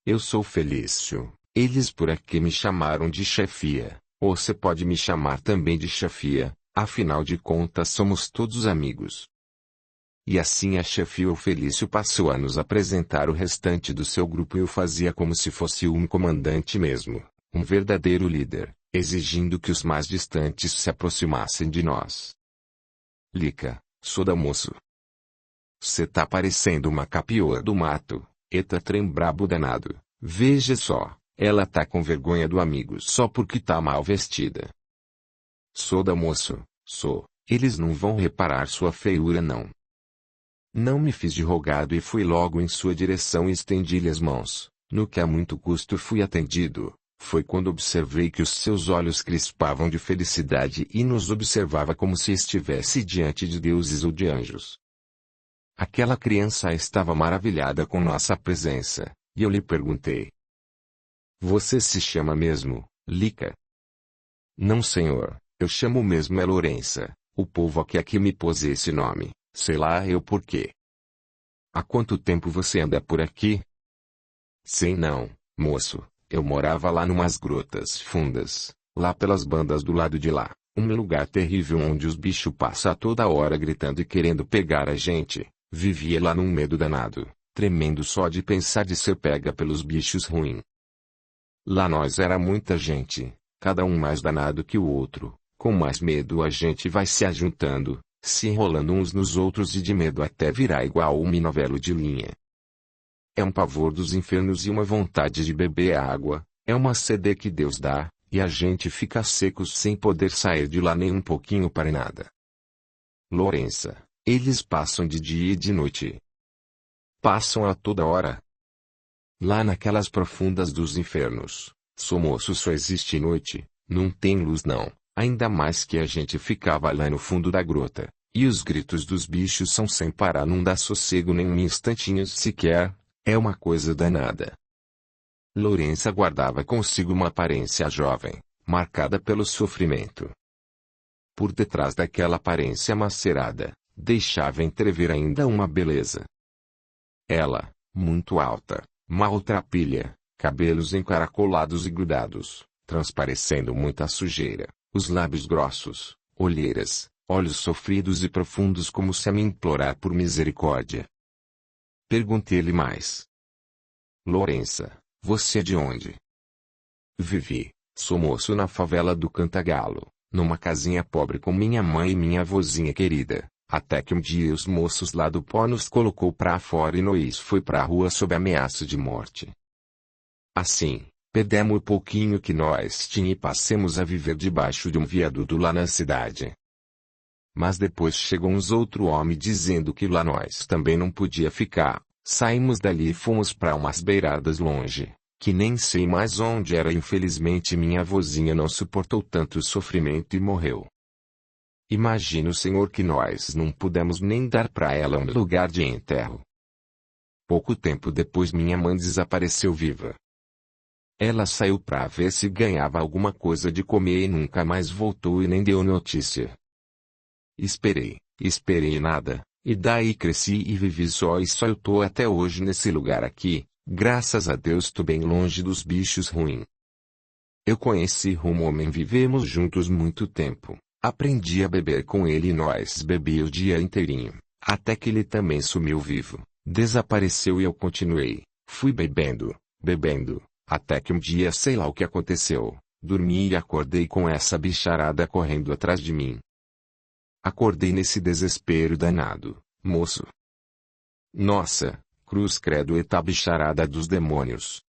Eu sou Felício, eles por aqui me chamaram de chefia, ou você pode me chamar também de chefia. Afinal de contas somos todos amigos. E assim a chefia o Felício passou a nos apresentar o restante do seu grupo e eu fazia como se fosse um comandante mesmo, um verdadeiro líder, exigindo que os mais distantes se aproximassem de nós. Lica, Soda moço. Cê tá parecendo uma capioa do mato, eta trem brabo danado, veja só, ela tá com vergonha do amigo só porque tá mal vestida. Soda moço, eles não vão reparar sua feiura não. Não me fiz de rogado e fui logo em sua direção e estendi-lhe as mãos, no que a muito custo fui atendido, foi quando observei que os seus olhos crispavam de felicidade e nos observava como se estivesse diante de deuses ou de anjos. Aquela criança estava maravilhada com nossa presença, e eu lhe perguntei. Você se chama mesmo, Lica? Não senhor. Eu chamo mesmo é Lourença, o povo aqui me pôs esse nome, sei lá eu por quê. Há quanto tempo você anda por aqui? Sei não, moço, eu morava lá numas grotas fundas, lá pelas bandas do lado de lá, um lugar terrível onde os bichos passam toda hora gritando e querendo pegar a gente, vivia lá num medo danado, tremendo só de pensar de ser pega pelos bichos ruins. Lá nós era muita gente, cada um mais danado que o outro. Com mais medo a gente vai se ajuntando, se enrolando uns nos outros e de medo até virar igual um novelo de linha. É um pavor dos infernos e uma vontade de beber água, é uma sede que Deus dá, e a gente fica seco sem poder sair de lá nem um pouquinho para nada. Lourença, eles passam de dia e de noite. Passam a toda hora. Lá naquelas profundas dos infernos, moço só existe noite, não tem luz não. Ainda mais que a gente ficava lá no fundo da grota, e os gritos dos bichos são sem parar, não dá sossego nem um instantinho sequer, é uma coisa danada. Lourença guardava consigo uma aparência jovem, marcada pelo sofrimento. Por detrás daquela aparência macerada, deixava entrever ainda uma beleza. Ela, muito alta, maltrapilha, cabelos encaracolados e grudados, transparecendo muita sujeira. Os lábios grossos, olheiras, olhos sofridos e profundos como se a me implorar por misericórdia. Perguntei-lhe mais. Lourença, você é de onde? Vivi, sou moço na favela do Cantagalo, numa casinha pobre com minha mãe e minha vozinha querida, até que um dia os moços lá do pó nos colocou pra fora e nós foi pra rua sob ameaça de morte. Assim, perdemos o pouquinho que nós tinha e passemos a viver debaixo de um viaduto lá na cidade. Mas depois chegou uns outro homem dizendo que lá nós também não podia ficar, saímos dali e fomos pra umas beiradas longe, que nem sei mais onde era. Infelizmente minha vozinha não suportou tanto sofrimento e morreu. Imagina o senhor que nós não pudemos nem dar pra ela um lugar de enterro. Pouco tempo depois minha mãe desapareceu viva. Ela saiu pra ver se ganhava alguma coisa de comer e nunca mais voltou e nem deu notícia. Esperei e nada, e daí cresci e vivi só e só eu tô até hoje nesse lugar aqui, graças a Deus tô bem longe dos bichos ruins. Eu conheci um homem, vivemos juntos muito tempo, aprendi a beber com ele e nós bebi o dia inteirinho, até que ele também sumiu vivo, desapareceu e eu continuei, fui bebendo, até que um dia sei lá o que aconteceu, dormi e acordei com essa bicharada correndo atrás de mim. Acordei nesse desespero danado, moço. Nossa, cruz credo, eta bicharada dos demônios.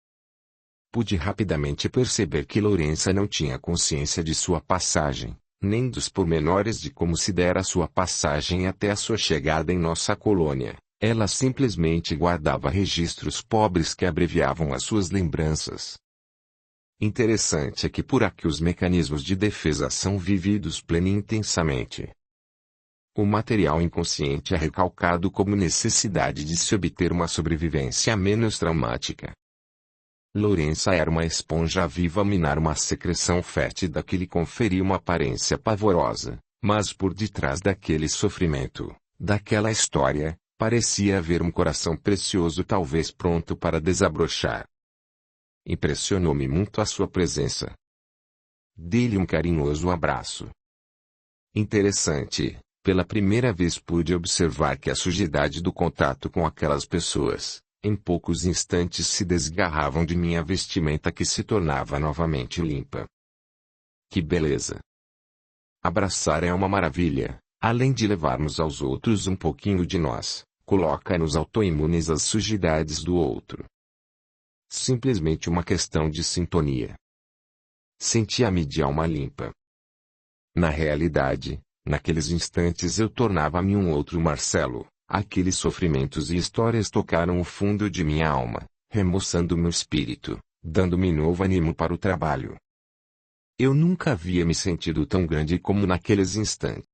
Pude rapidamente perceber que Lourença não tinha consciência de sua passagem, nem dos pormenores de como se dera sua passagem até a sua chegada em nossa colônia. Ela simplesmente guardava registros pobres que abreviavam as suas lembranças. Interessante é que por aqui os mecanismos de defesa são vividos plena e intensamente. O material inconsciente é recalcado como necessidade de se obter uma sobrevivência menos traumática. Lourença era uma esponja viva a minar uma secreção fétida que lhe conferia uma aparência pavorosa, mas por detrás daquele sofrimento, daquela história, parecia haver um coração precioso, talvez pronto para desabrochar. Impressionou-me muito a sua presença. Dei-lhe um carinhoso abraço. Interessante. Pela primeira vez pude observar que a sujidade do contato com aquelas pessoas, em poucos instantes se desgarravam de minha vestimenta que se tornava novamente limpa. Que beleza! Abraçar é uma maravilha, além de levarmos aos outros um pouquinho de nós, coloca-nos autoimunes às sujidades do outro. Simplesmente uma questão de sintonia. Sentia-me de alma limpa. Na realidade, naqueles instantes eu tornava-me um outro Marcelo, aqueles sofrimentos e histórias tocaram o fundo de minha alma, remoçando meu espírito, dando-me novo ânimo para o trabalho. Eu nunca havia me sentido tão grande como naqueles instantes.